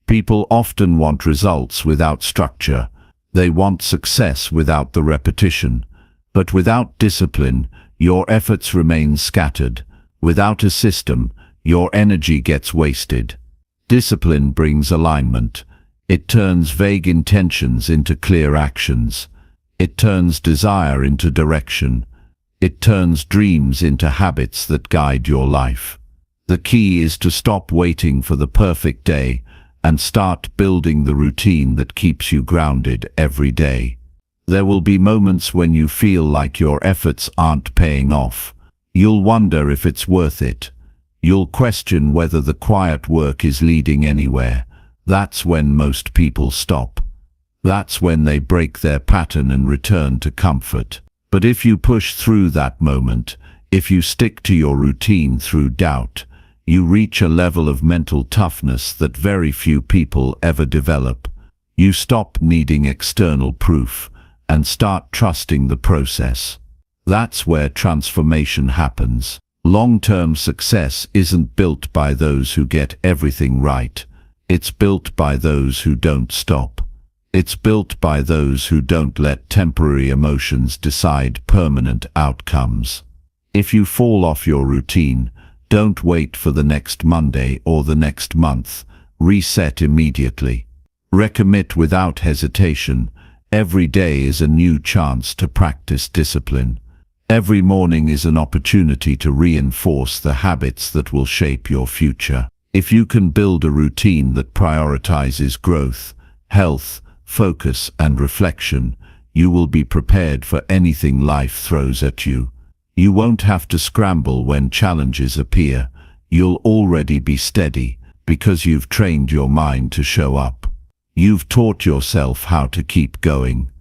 People often want results without structure. They want success without the repetition. But without discipline, your efforts remain scattered. Without a system, your energy gets wasted. Discipline brings alignment. It turns vague intentions into clear actions. It turns desire into direction. It turns dreams into habits that guide your life. The key is to stop waiting for the perfect day and start building the routine that keeps you grounded every day. There will be moments when you feel like your efforts aren't paying off. You'll wonder if it's worth it. You'll question whether the quiet work is leading anywhere. That's when most people stop. That's when they break their pattern and return to comfort. But if you push through that moment, if you stick to your routine through doubt, you reach a level of mental toughness that very few people ever develop. You stop needing external proof and start trusting the process. That's where transformation happens. Long-term success isn't built by those who get everything right. It's built by those who don't stop. It's built by those who don't let temporary emotions decide permanent outcomes. If you fall off your routine, don't wait for the next Monday or the next month. Reset immediately. Recommit without hesitation. Every day is a new chance to practice discipline. Every morning is an opportunity to reinforce the habits that will shape your future. If you can build a routine that prioritizes growth, health, focus, and reflection, you will be prepared for anything life throws at you. You won't have to scramble when challenges appear. You'll already be steady because you've trained your mind to show up. You've taught yourself how to keep going.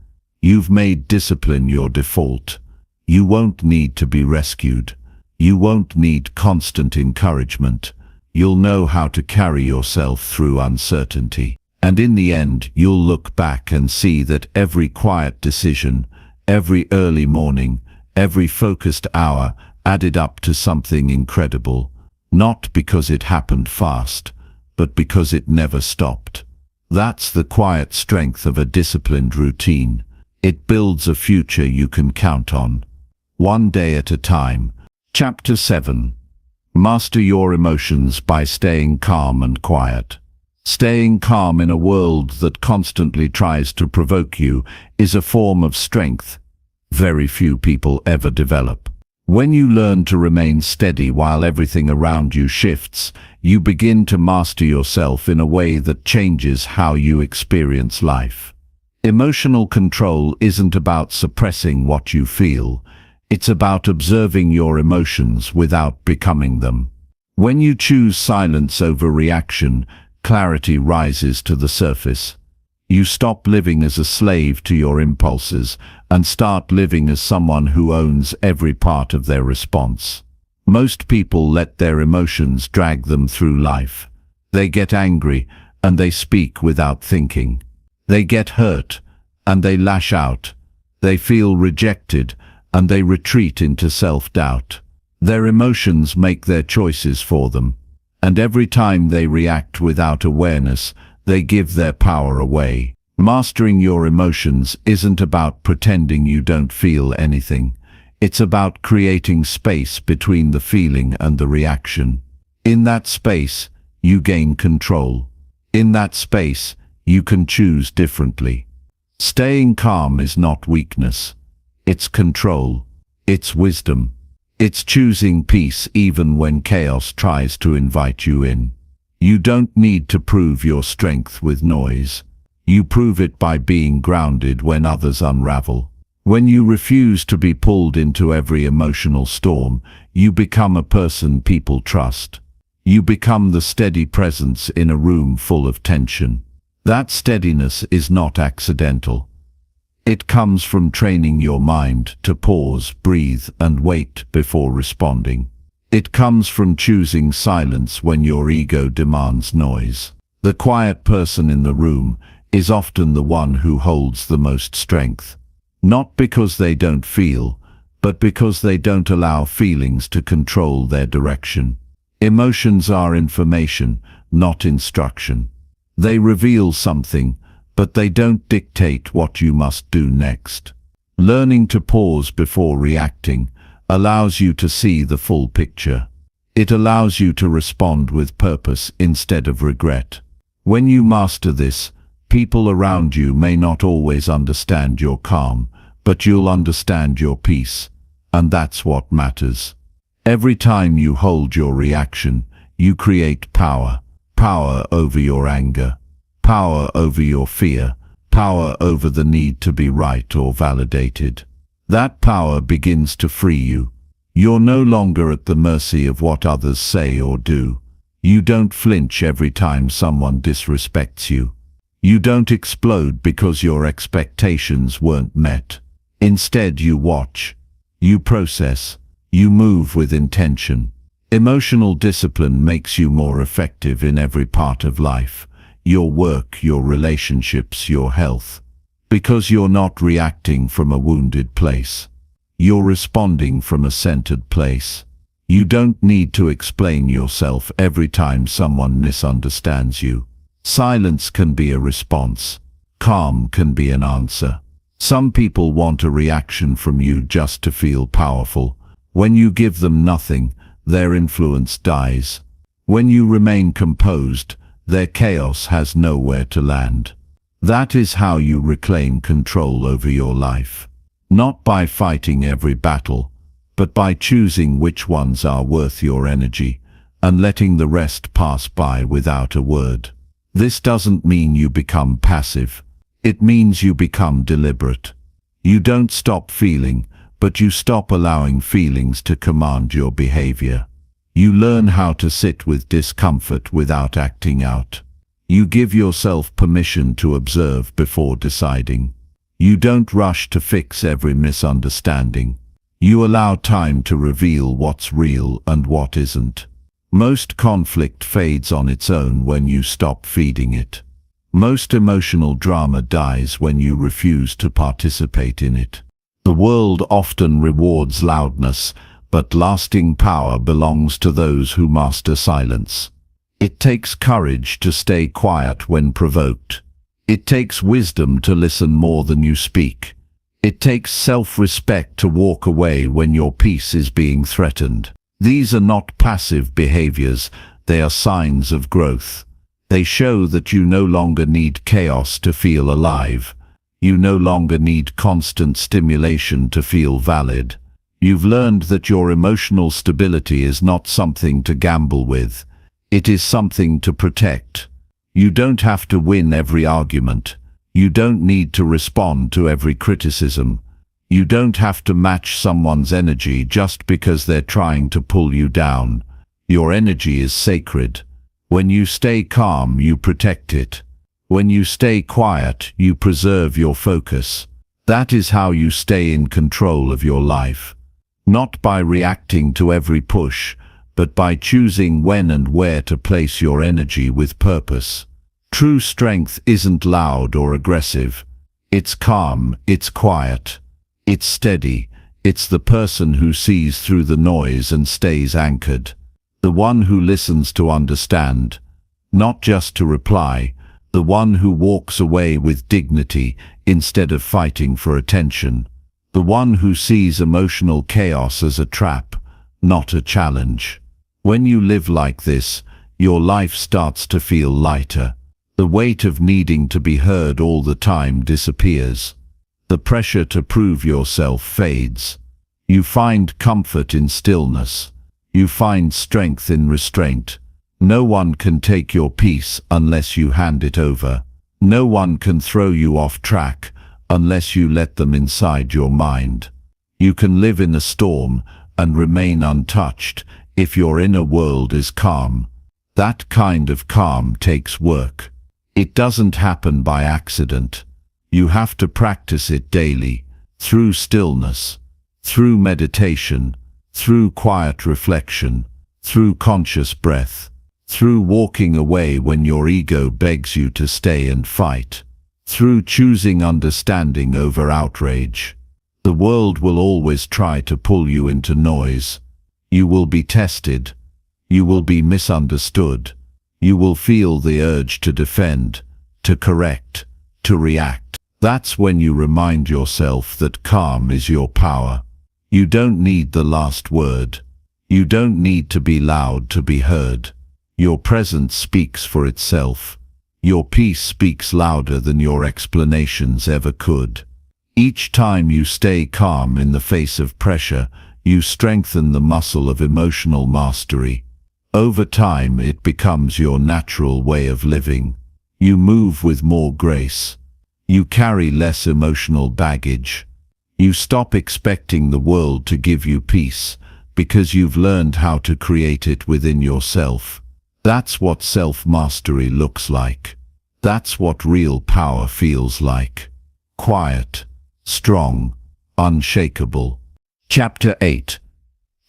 You've made discipline your default. You won't need to be rescued. You won't need constant encouragement. You'll know how to carry yourself through uncertainty. And in the end, you'll look back and see that every quiet decision, every early morning, every focused hour added up to something incredible. Not because it happened fast, but because it never stopped. That's the quiet strength of a disciplined routine. It builds a future you can count on. One day at a time. Chapter 7. Master your emotions by staying calm and quiet. Staying calm in a world that constantly tries to provoke you is a form of strength very few people ever develop. When you learn to remain steady while everything around you shifts, you begin to master yourself in a way that changes how you experience life. Emotional control isn't about suppressing what you feel. It's about observing your emotions without becoming them. When you choose silence over reaction, clarity rises to the surface. You stop living as a slave to your impulses and start living as someone who owns every part of their response. Most people let their emotions drag them through life. They get angry and they speak without thinking. They get hurt and they lash out. They feel rejected and they retreat into self-doubt. Their emotions make their choices for them. And every time they react without awareness, they give their power away. Mastering your emotions isn't about pretending you don't feel anything. It's about creating space between the feeling and the reaction. In that space, you gain control. In that space, you can choose differently. Staying calm is not weakness. It's control. It's wisdom. It's choosing peace even when chaos tries to invite you in. You don't need to prove your strength with noise. You prove it by being grounded when others unravel. When you refuse to be pulled into every emotional storm, you become a person people trust. You become the steady presence in a room full of tension. That steadiness is not accidental. It comes from training your mind to pause, breathe, and wait before responding. It comes from choosing silence when your ego demands noise. The quiet person in the room is often the one who holds the most strength. Not because they don't feel, but because they don't allow feelings to control their direction. Emotions are information, not instruction. They reveal something, but they don't dictate what you must do next. Learning to pause before reacting allows you to see the full picture. It allows you to respond with purpose instead of regret. When you master this, people around you may not always understand your calm, but you'll understand your peace, and that's what matters. Every time you hold your reaction, you create power. Power over your anger. Power over your fear, power over the need to be right or validated. That power begins to free you. You're no longer at the mercy of what others say or do. You don't flinch every time someone disrespects you. You don't explode because your expectations weren't met. Instead, you watch. You process. You move with intention. Emotional discipline makes you more effective in every part of life. Your work, your relationships, your health. Because you're not reacting from a wounded place. You're responding from a centered place. You don't need to explain yourself every time someone misunderstands you. Silence can be a response. Calm can be an answer. Some people want a reaction from you just to feel powerful. When you give them nothing, their influence dies. When you remain composed, their chaos has nowhere to land. That is how you reclaim control over your life. Not by fighting every battle, but by choosing which ones are worth your energy, and letting the rest pass by without a word. This doesn't mean you become passive. It means you become deliberate. You don't stop feeling, but you stop allowing feelings to command your behavior. You learn how to sit with discomfort without acting out. You give yourself permission to observe before deciding. You don't rush to fix every misunderstanding. You allow time to reveal what's real and what isn't. Most conflict fades on its own when you stop feeding it. Most emotional drama dies when you refuse to participate in it. The world often rewards loudness, but lasting power belongs to those who master silence. It takes courage to stay quiet when provoked. It takes wisdom to listen more than you speak. It takes self-respect to walk away when your peace is being threatened. These are not passive behaviors, they are signs of growth. They show that you no longer need chaos to feel alive. You no longer need constant stimulation to feel valid. You've learned that your emotional stability is not something to gamble with. It is something to protect. You don't have to win every argument. You don't need to respond to every criticism. You don't have to match someone's energy just because they're trying to pull you down. Your energy is sacred. When you stay calm, you protect it. When you stay quiet, you preserve your focus. That is how you stay in control of your life. Not by reacting to every push, but by choosing when and where to place your energy with purpose. True strength isn't loud or aggressive. It's calm, it's quiet, it's steady. It's the person who sees through the noise and stays anchored. The one who listens to understand, not just to reply. The one who walks away with dignity instead of fighting for attention. The one who sees emotional chaos as a trap, not a challenge. When you live like this, your life starts to feel lighter. The weight of needing to be heard all the time disappears. The pressure to prove yourself fades. You find comfort in stillness. You find strength in restraint. No one can take your peace unless you hand it over. No one can throw you off track unless you let them inside your mind. You can live in a storm and remain untouched if your inner world is calm. That kind of calm takes work. It doesn't happen by accident. You have to practice it daily, through stillness, through meditation, through quiet reflection, through conscious breath, through walking away when your ego begs you to stay and fight, through choosing understanding over outrage. The world will always try to pull you into noise. You will be tested. You will be misunderstood. You will feel the urge to defend, to correct, to react. That's when you remind yourself that calm is your power. You don't need the last word. You don't need to be loud to be heard. Your presence speaks for itself. Your peace speaks louder than your explanations ever could. Each time you stay calm in the face of pressure, you strengthen the muscle of emotional mastery. Over time, it becomes your natural way of living. You move with more grace. You carry less emotional baggage. You stop expecting the world to give you peace because you've learned how to create it within yourself. That's what self-mastery looks like. That's what real power feels like. Quiet, strong, unshakable. Chapter 8.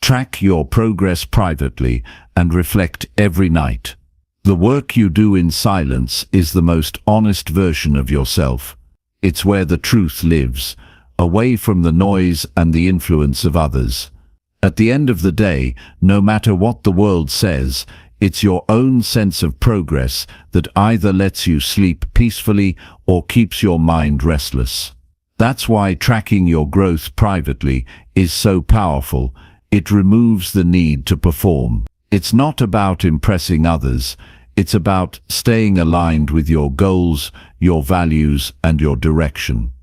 Track your progress privately and reflect every night. The work you do in silence is the most honest version of yourself. It's where the truth lives, away from the noise and the influence of others. At the end of the day, no matter what the world says, it's your own sense of progress that either lets you sleep peacefully or keeps your mind restless. That's why tracking your growth privately is so powerful. It removes the need to perform. It's not about impressing others. It's about staying aligned with your goals, your values, and your direction.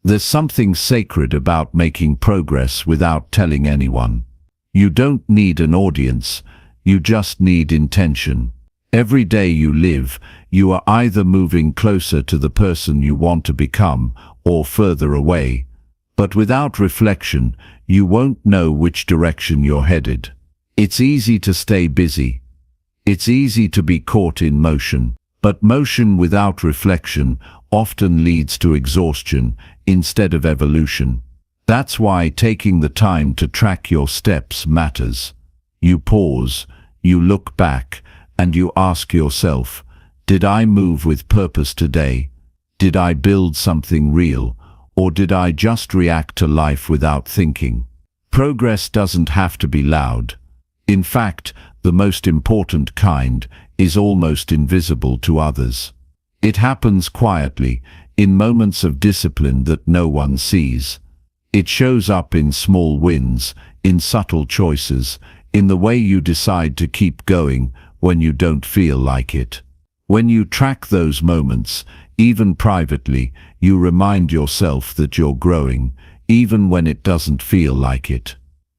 There's something sacred about making progress without telling anyone. You don't need an audience. You just need intention. Every day you live, you are either moving closer to the person you want to become or further away. But without reflection, you won't know which direction you're headed. It's easy to stay busy. It's easy to be caught in motion. But motion without reflection often leads to exhaustion instead of evolution. That's why taking the time to track your steps matters. You pause, you look back, and you ask yourself, did I move with purpose today? Did I build something real? Or did I just react to life without thinking? Progress doesn't have to be loud. In fact, the most important kind is almost invisible to others. It happens quietly, in moments of discipline that no one sees. It shows up in small wins, in subtle choices, in the way you decide to keep going when you don't feel like it. When you track those moments, even privately, you remind yourself that you're growing, even when it doesn't feel like it.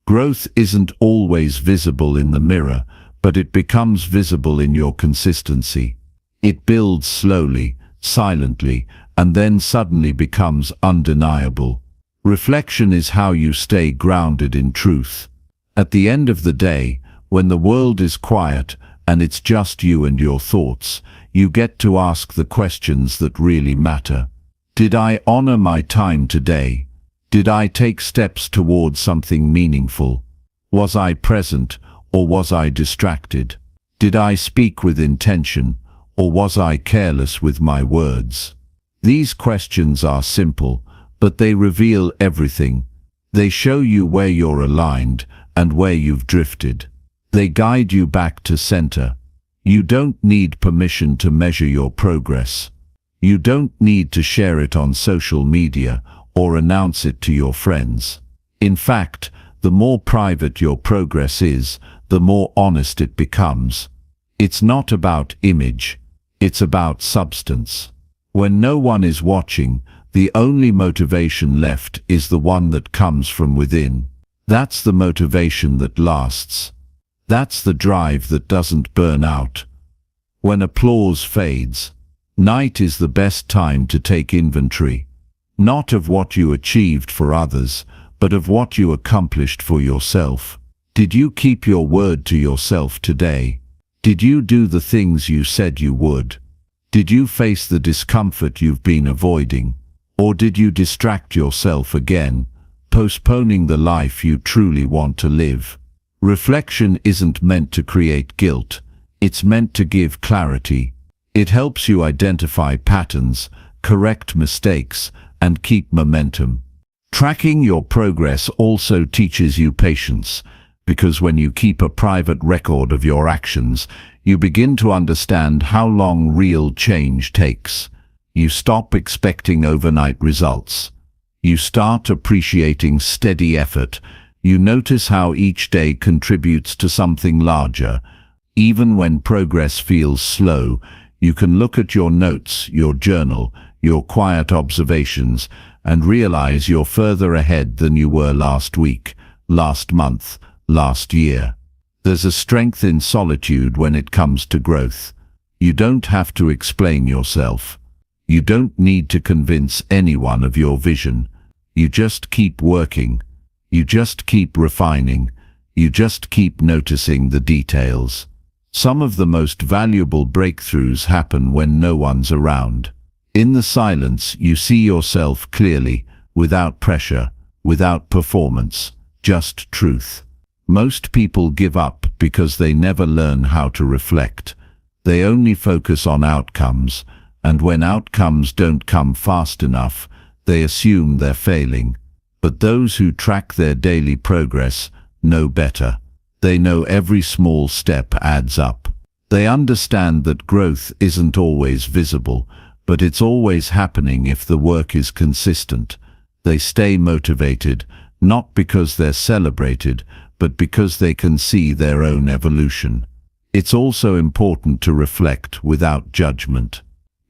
Growth isn't always visible in the mirror, but it becomes visible in your consistency. It builds slowly, silently, and then suddenly becomes undeniable. Reflection is how you stay grounded in truth. At the end of the day, when the world is quiet and it's just you and your thoughts, you get to ask the questions that really matter. Did I honor my time today? Did I take steps towards something meaningful? Was I present, or was I distracted? Did I speak with intention, or was I careless with my words? These questions are simple, but they reveal everything. They show you where you're aligned and where you've drifted. They guide you back to center. You don't need permission to measure your progress. You don't need to share it on social media or announce it to your friends. In fact, the more private your progress is, the more honest it becomes. It's not about image, it's about substance. When no one is watching, the only motivation left is the one that comes from within. That's the motivation that lasts. That's the drive that doesn't burn out. When applause fades, night is the best time to take inventory, not of what you achieved for others, but of what you accomplished for yourself. Did you keep your word to yourself today? Did you do the things you said you would? Did you face the discomfort you've been avoiding? Or did you distract yourself again, postponing the life you truly want to live? Reflection isn't meant to create guilt. It's meant to give clarity. It helps you identify patterns, correct mistakes, and keep momentum. Tracking your progress also teaches you patience, because when you keep a private record of your actions, you begin to understand how long real change takes. You stop expecting overnight results. You start appreciating steady effort. You notice how each day contributes to something larger. Even when progress feels slow, you can look at your notes, your journal, your quiet observations, and realize you're further ahead than you were last week, last month, last year. There's a strength in solitude when it comes to growth. You don't have to explain yourself. You don't need to convince anyone of your vision. You just keep working. You just keep refining. You just keep noticing the details. Some of the most valuable breakthroughs happen when no one's around. In the silence, you see yourself clearly, without pressure, without performance, just truth. Most people give up because they never learn how to reflect. They only focus on outcomes, and when outcomes don't come fast enough, they assume they're failing. But those who track their daily progress know better. They know every small step adds up. They understand that growth isn't always visible, but it's always happening if the work is consistent. They stay motivated, not because they're celebrated, but because they can see their own evolution. It's also important to reflect without judgment.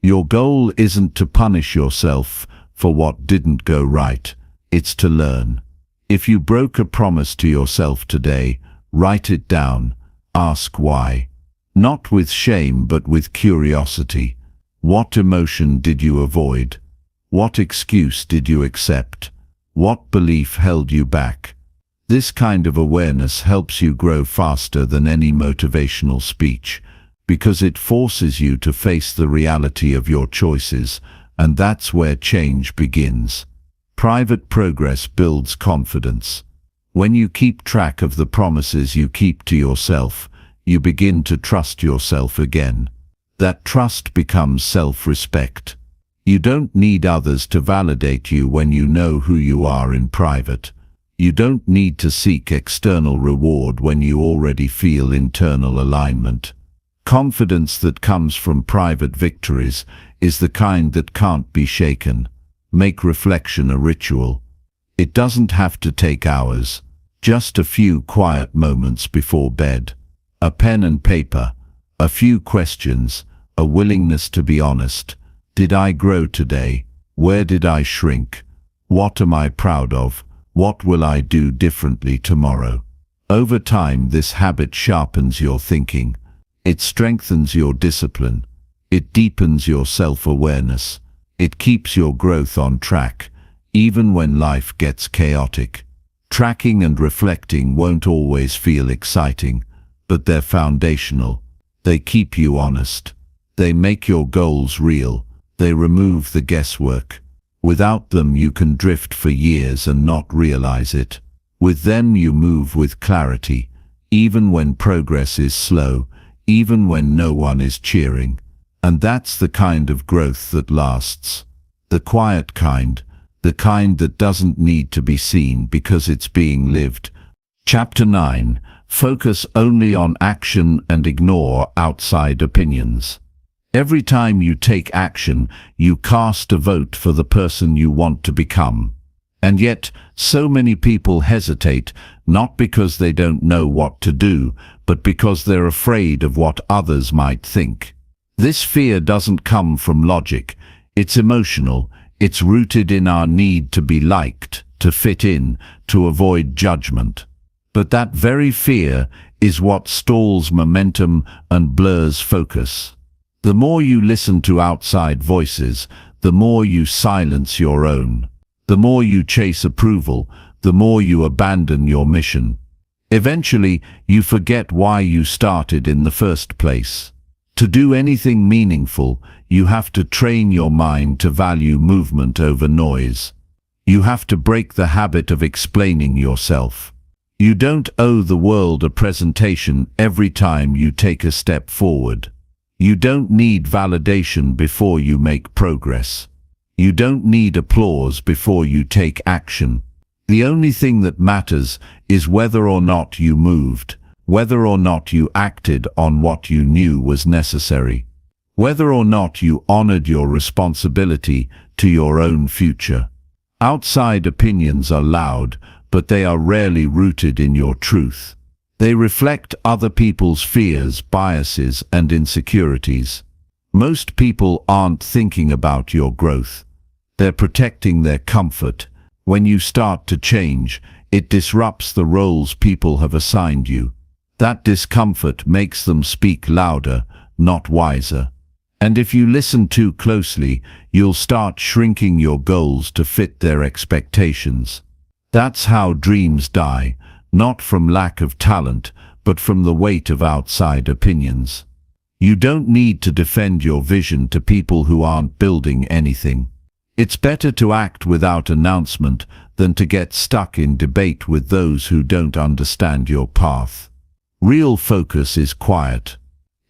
Your goal isn't to punish yourself for what didn't go right. It's to learn. If you broke a promise to yourself today, write it down. Ask why. Not with shame, but with curiosity. What emotion did you avoid? What excuse did you accept? What belief held you back? This kind of awareness helps you grow faster than any motivational speech, because it forces you to face the reality of your choices, and that's where change begins. Private progress builds confidence. When you keep track of the promises you keep to yourself, you begin to trust yourself again. That trust becomes self-respect. You don't need others to validate you when you know who you are in private. You don't need to seek external reward when you already feel internal alignment. Confidence that comes from private victories is the kind that can't be shaken. Make reflection a ritual. It doesn't have to take hours, just a few quiet moments before bed. A pen and paper, a few questions, a willingness to be honest. Did I grow today? Where did I shrink? What am I proud of? What will I do differently tomorrow? Over time, this habit sharpens your thinking. It strengthens your discipline. It deepens your self-awareness. It keeps your growth on track, even when life gets chaotic. Tracking and reflecting won't always feel exciting, but they're foundational. They keep you honest. They make your goals real. They remove the guesswork. Without them, you can drift for years and not realize it. With them, you move with clarity, even when progress is slow, even when no one is cheering. And that's the kind of growth that lasts. The quiet kind, the kind that doesn't need to be seen because it's being lived. Chapter 9. Focus only on action and ignore outside opinions. Every time you take action, you cast a vote for the person you want to become. And yet, so many people hesitate, not because they don't know what to do, but because they're afraid of what others might think. This fear doesn't come from logic. It's emotional. It's rooted in our need to be liked, to fit in, to avoid judgment. But that very fear is what stalls momentum and blurs focus. The more you listen to outside voices, the more you silence your own. The more you chase approval, the more you abandon your mission. Eventually, you forget why you started in the first place. To do anything meaningful, you have to train your mind to value movement over noise. You have to break the habit of explaining yourself. You don't owe the world a presentation every time you take a step forward. You don't need validation before you make progress. You don't need applause before you take action. The only thing that matters is whether or not you moved, whether or not you acted on what you knew was necessary, whether or not you honored your responsibility to your own future. Outside opinions are loud, but they are rarely rooted in your truth. They reflect other people's fears, biases, and insecurities. Most people aren't thinking about your growth. They're protecting their comfort. When you start to change, it disrupts the roles people have assigned you. That discomfort makes them speak louder, not wiser. And if you listen too closely, you'll start shrinking your goals to fit their expectations. That's how dreams die, not from lack of talent, but from the weight of outside opinions. You don't need to defend your vision to people who aren't building anything. It's better to act without announcement than to get stuck in debate with those who don't understand your path. Real focus is quiet.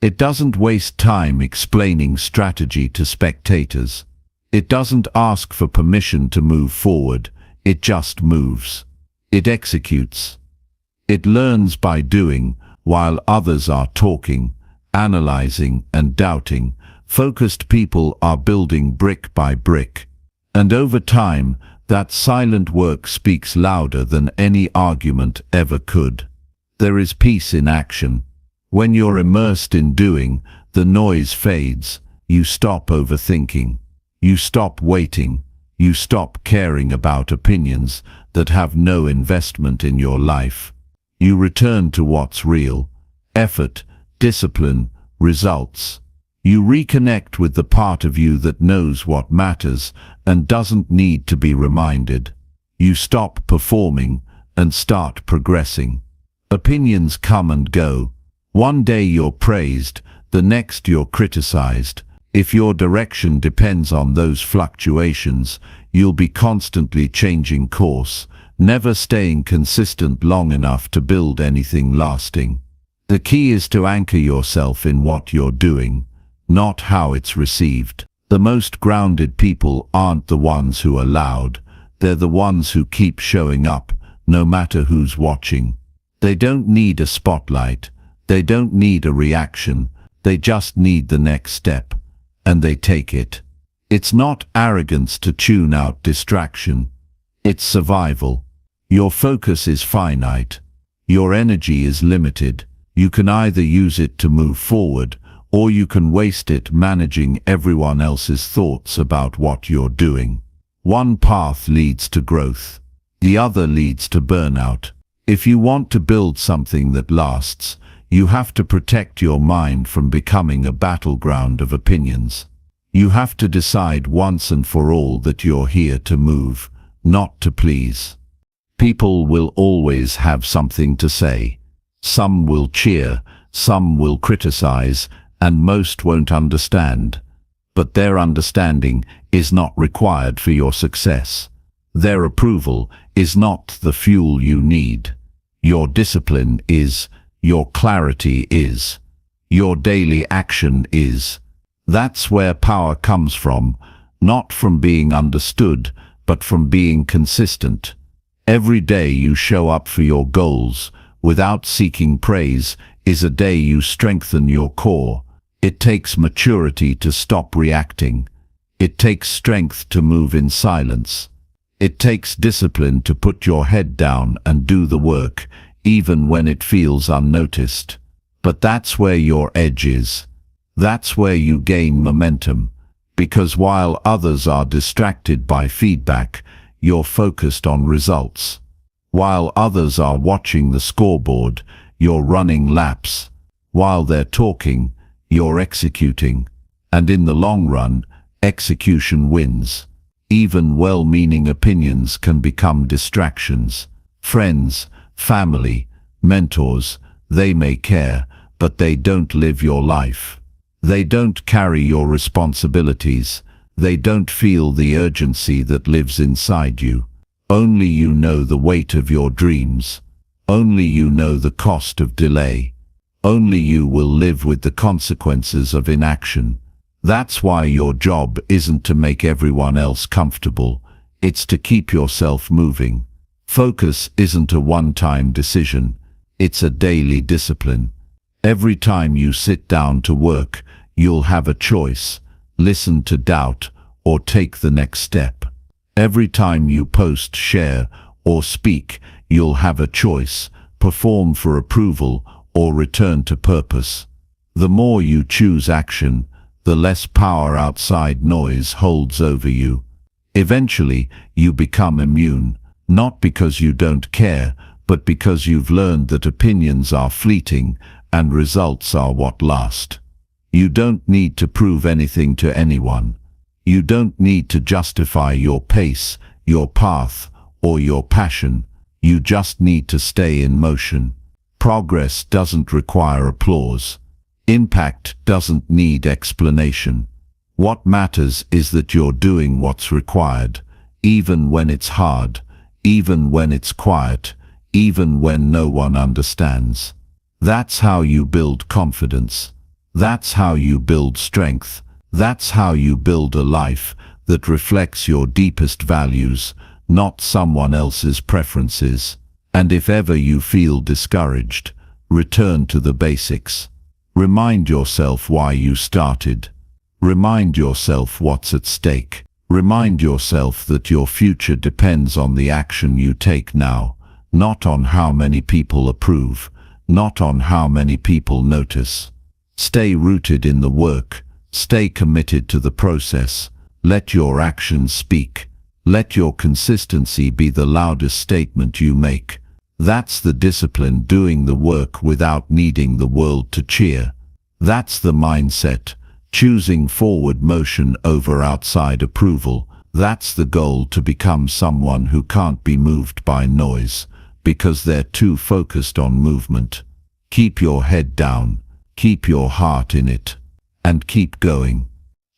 It doesn't waste time explaining strategy to spectators. It doesn't ask for permission to move forward. It just moves. It executes. It learns by doing, while others are talking, analyzing, and doubting. Focused people are building brick by brick. And over time, that silent work speaks louder than any argument ever could. There is peace in action. When you're immersed in doing, the noise fades. You stop overthinking. You stop waiting. You stop caring about opinions that have no investment in your life. You return to what's real: effort, discipline, results. You reconnect with the part of you that knows what matters and doesn't need to be reminded. You stop performing and start progressing. Opinions come and go. One day you're praised, the next you're criticized. If your direction depends on those fluctuations, you'll be constantly changing course, never staying consistent long enough to build anything lasting. The key is to anchor yourself in what you're doing, not how it's received. The most grounded people aren't the ones who are loud. They're the ones who keep showing up, no matter who's watching. They don't need a spotlight. They don't need a reaction. They just need the next step, and they take it. It's not arrogance to tune out distraction. It's survival. Your focus is finite. Your energy is limited. You can either use it to move forward, or you can waste it managing everyone else's thoughts about what you're doing. One path leads to growth. The other leads to burnout. If you want to build something that lasts, you have to protect your mind from becoming a battleground of opinions. You have to decide once and for all that you're here to move, not to please. People will always have something to say. Some will cheer, some will criticize, and most won't understand. But their understanding is not required for your success. Their approval is not the fuel you need. Your discipline is, your clarity is, your daily action is. That's where power comes from, not from being understood, but from being consistent. Every day you show up for your goals, without seeking praise, is a day you strengthen your core. It takes maturity to stop reacting. It takes strength to move in silence. It takes discipline to put your head down and do the work, even when it feels unnoticed. But that's where your edge is. That's where you gain momentum. Because while others are distracted by feedback, you're focused on results. While others are watching the scoreboard, you're running laps. While they're talking, you're executing. And in the long run, execution wins. Even well-meaning opinions can become distractions. Friends, family, mentors, they may care, but they don't live your life. They don't carry your responsibilities. They don't feel the urgency that lives inside you. Only you know the weight of your dreams. Only you know the cost of delay. Only you will live with the consequences of inaction. That's why your job isn't to make everyone else comfortable. It's to keep yourself moving. Focus isn't a one-time decision. It's a daily discipline. Every time you sit down to work, you'll have a choice. Listen to doubt, or take the next step. Every time you post, share, or speak, you'll have a choice. Perform for approval, or return to purpose. The more you choose action, the less power outside noise holds over you. Eventually, you become immune, not because you don't care, but because you've learned that opinions are fleeting and results are what last. You don't need to prove anything to anyone. You don't need to justify your pace, your path, or your passion. You just need to stay in motion. Progress doesn't require applause. Impact doesn't need explanation. What matters is that you're doing what's required, even when it's hard, even when it's quiet, even when no one understands. That's how you build confidence. That's how you build strength. That's how you build a life that reflects your deepest values, not someone else's preferences. And if ever you feel discouraged, return to the basics. Remind yourself why you started. Remind yourself what's at stake. Remind yourself that your future depends on the action you take now, not on how many people approve, not on how many people notice. Stay rooted in the work. Stay committed to the process. Let your actions speak. Let your consistency be the loudest statement you make. That's the discipline, doing the work without needing the world to cheer. That's the mindset, choosing forward motion over outside approval. That's the goal, to become someone who can't be moved by noise, because they're too focused on movement. Keep your head down, keep your heart in it, and keep going.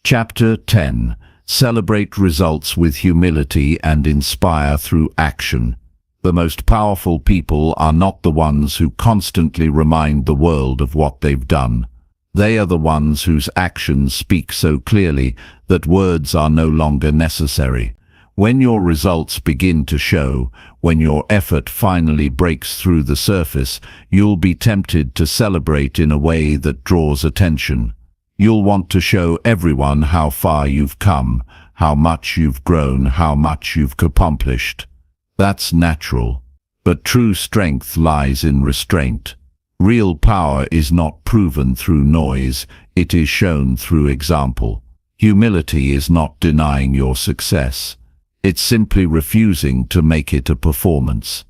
Chapter 10. Celebrate results with humility and inspire through action. The most powerful people are not the ones who constantly remind the world of what they've done. They are the ones whose actions speak so clearly that words are no longer necessary. When your results begin to show, when your effort finally breaks through the surface, you'll be tempted to celebrate in a way that draws attention. You'll want to show everyone how far you've come, how much you've grown, how much you've accomplished. That's natural. But true strength lies in restraint. Real power is not proven through noise, it is shown through example. Humility is not denying your success. It's simply refusing to make it a performance.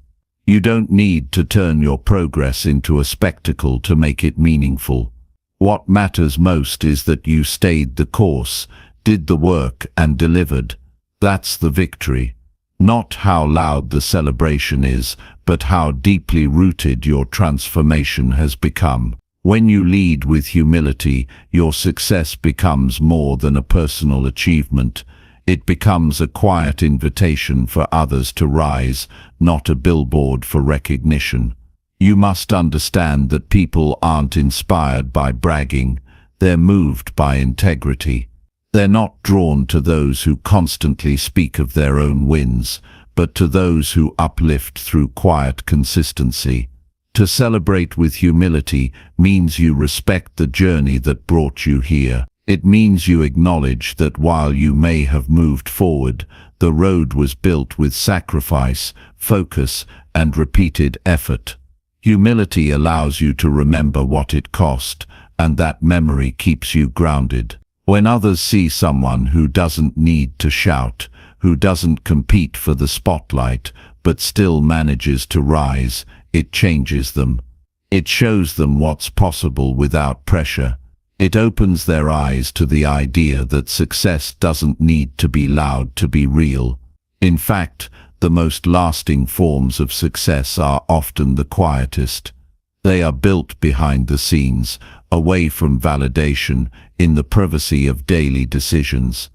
You don't need to turn your progress into a spectacle to make it meaningful. What matters most is that you stayed the course, did the work and delivered. That's the victory. Not how loud the celebration is, but how deeply rooted your transformation has become. When you lead with humility, your success becomes more than a personal achievement. It becomes a quiet invitation for others to rise, not a billboard for recognition. You must understand that people aren't inspired by bragging, they're moved by integrity. They're not drawn to those who constantly speak of their own wins, but to those who uplift through quiet consistency. To celebrate with humility means you respect the journey that brought you here. It means you acknowledge that while you may have moved forward, the road was built with sacrifice, focus, and repeated effort. Humility allows you to remember what it cost, and that memory keeps you grounded. When others see someone who doesn't need to shout, who doesn't compete for the spotlight, but still manages to rise, it changes them. It shows them what's possible without pressure. It opens their eyes to the idea that success doesn't need to be loud to be real. In fact, the most lasting forms of success are often the quietest. They are built behind the scenes, away from validation, in the privacy of daily decisions.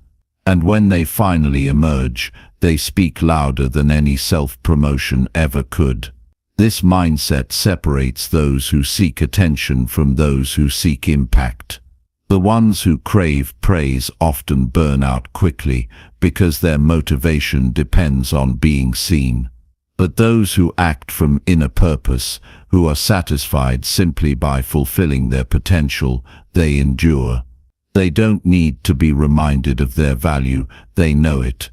And when they finally emerge, they speak louder than any self-promotion ever could. This mindset separates those who seek attention from those who seek impact. The ones who crave praise often burn out quickly because their motivation depends on being seen. But those who act from inner purpose, who are satisfied simply by fulfilling their potential, they endure. They don't need to be reminded of their value, they know it.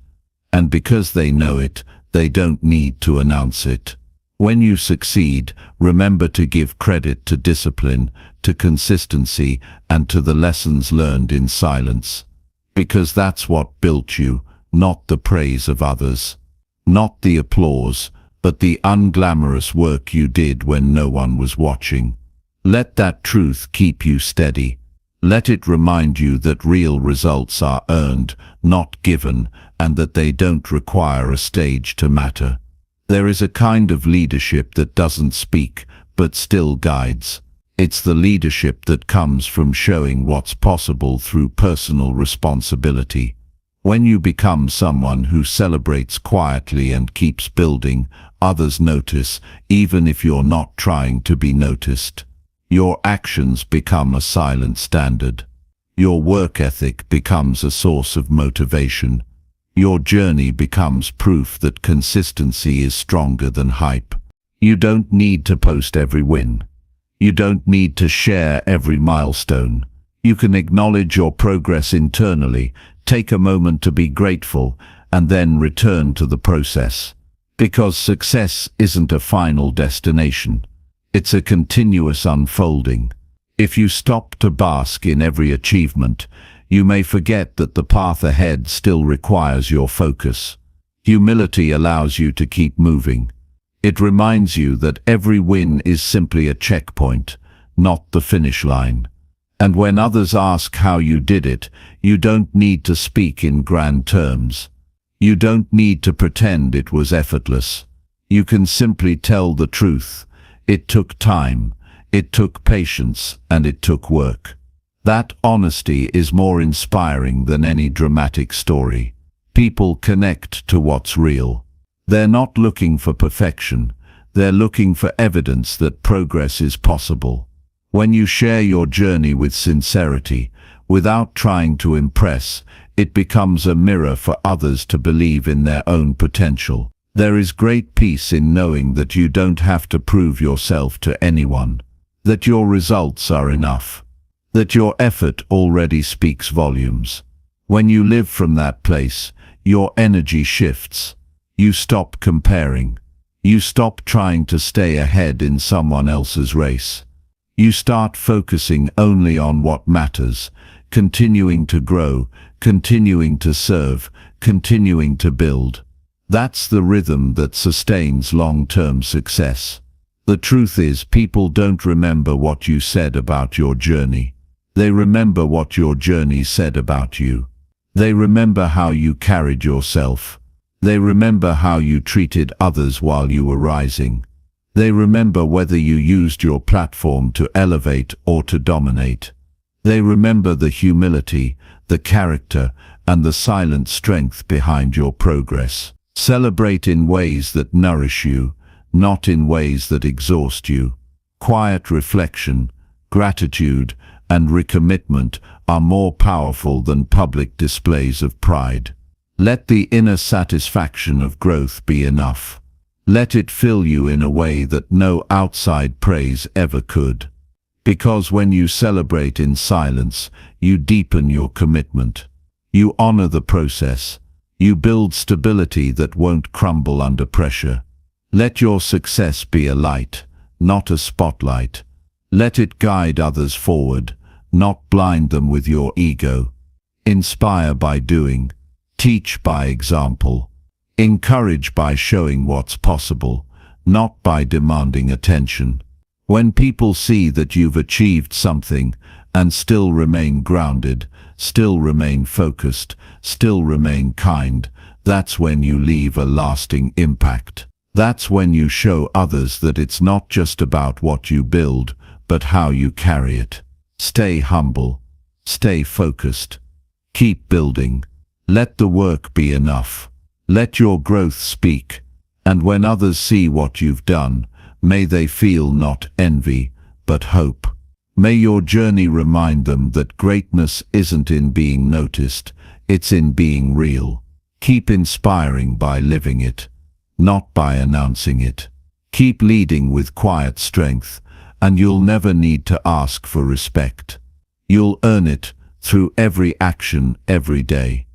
And because they know it, they don't need to announce it. When you succeed, remember to give credit to discipline, to consistency, and to the lessons learned in silence. Because that's what built you, not the praise of others. Not the applause, but the unglamorous work you did when no one was watching. Let that truth keep you steady. Let it remind you that real results are earned, not given, and that they don't require a stage to matter. There is a kind of leadership that doesn't speak, but still guides. It's the leadership that comes from showing what's possible through personal responsibility. When you become someone who celebrates quietly and keeps building, others notice, even if you're not trying to be noticed. Your actions become a silent standard. Your work ethic becomes a source of motivation. Your journey becomes proof that consistency is stronger than hype. You don't need to post every win. You don't need to share every milestone. You can acknowledge your progress internally, take a moment to be grateful, and then return to the process. Because success isn't a final destination. It's a continuous unfolding. If you stop to bask in every achievement, you may forget that the path ahead still requires your focus. Humility allows you to keep moving. It reminds you that every win is simply a checkpoint, not the finish line. And when others ask how you did it, you don't need to speak in grand terms. You don't need to pretend it was effortless. You can simply tell the truth. It took time, it took patience, and it took work. That honesty is more inspiring than any dramatic story. People connect to what's real. They're not looking for perfection. They're looking for evidence that progress is possible. When you share your journey with sincerity, without trying to impress, it becomes a mirror for others to believe in their own potential. There is great peace in knowing that you don't have to prove yourself to anyone, that your results are enough, that your effort already speaks volumes. When you live from that place, your energy shifts. You stop comparing. You stop trying to stay ahead in someone else's race. You start focusing only on what matters, continuing to grow, continuing to serve, continuing to build. That's the rhythm that sustains long-term success. The truth is, people don't remember what you said about your journey. They remember what your journey said about you. They remember how you carried yourself. They remember how you treated others while you were rising. They remember whether you used your platform to elevate or to dominate. They remember the humility, the character, and the silent strength behind your progress. Celebrate in ways that nourish you, not in ways that exhaust you. Quiet reflection, gratitude, and recommitment are more powerful than public displays of pride. Let the inner satisfaction of growth be enough. Let it fill you in a way that no outside praise ever could. Because when you celebrate in silence, you deepen your commitment. You honor the process. You build stability that won't crumble under pressure. Let your success be a light, not a spotlight. Let it guide others forward, not blind them with your ego. Inspire by doing. Teach by example. Encourage by showing what's possible, not by demanding attention. When people see that you've achieved something and still remain grounded, still remain focused, still remain kind, that's when you leave a lasting impact. That's when you show others that it's not just about what you build, but how you carry it. Stay humble. Stay focused. Keep building. Let the work be enough. Let your growth speak. And when others see what you've done, may they feel not envy, but hope. May your journey remind them that greatness isn't in being noticed, it's in being real. Keep inspiring by living it, not by announcing it. Keep leading with quiet strength, and you'll never need to ask for respect. You'll earn it through every action, every day.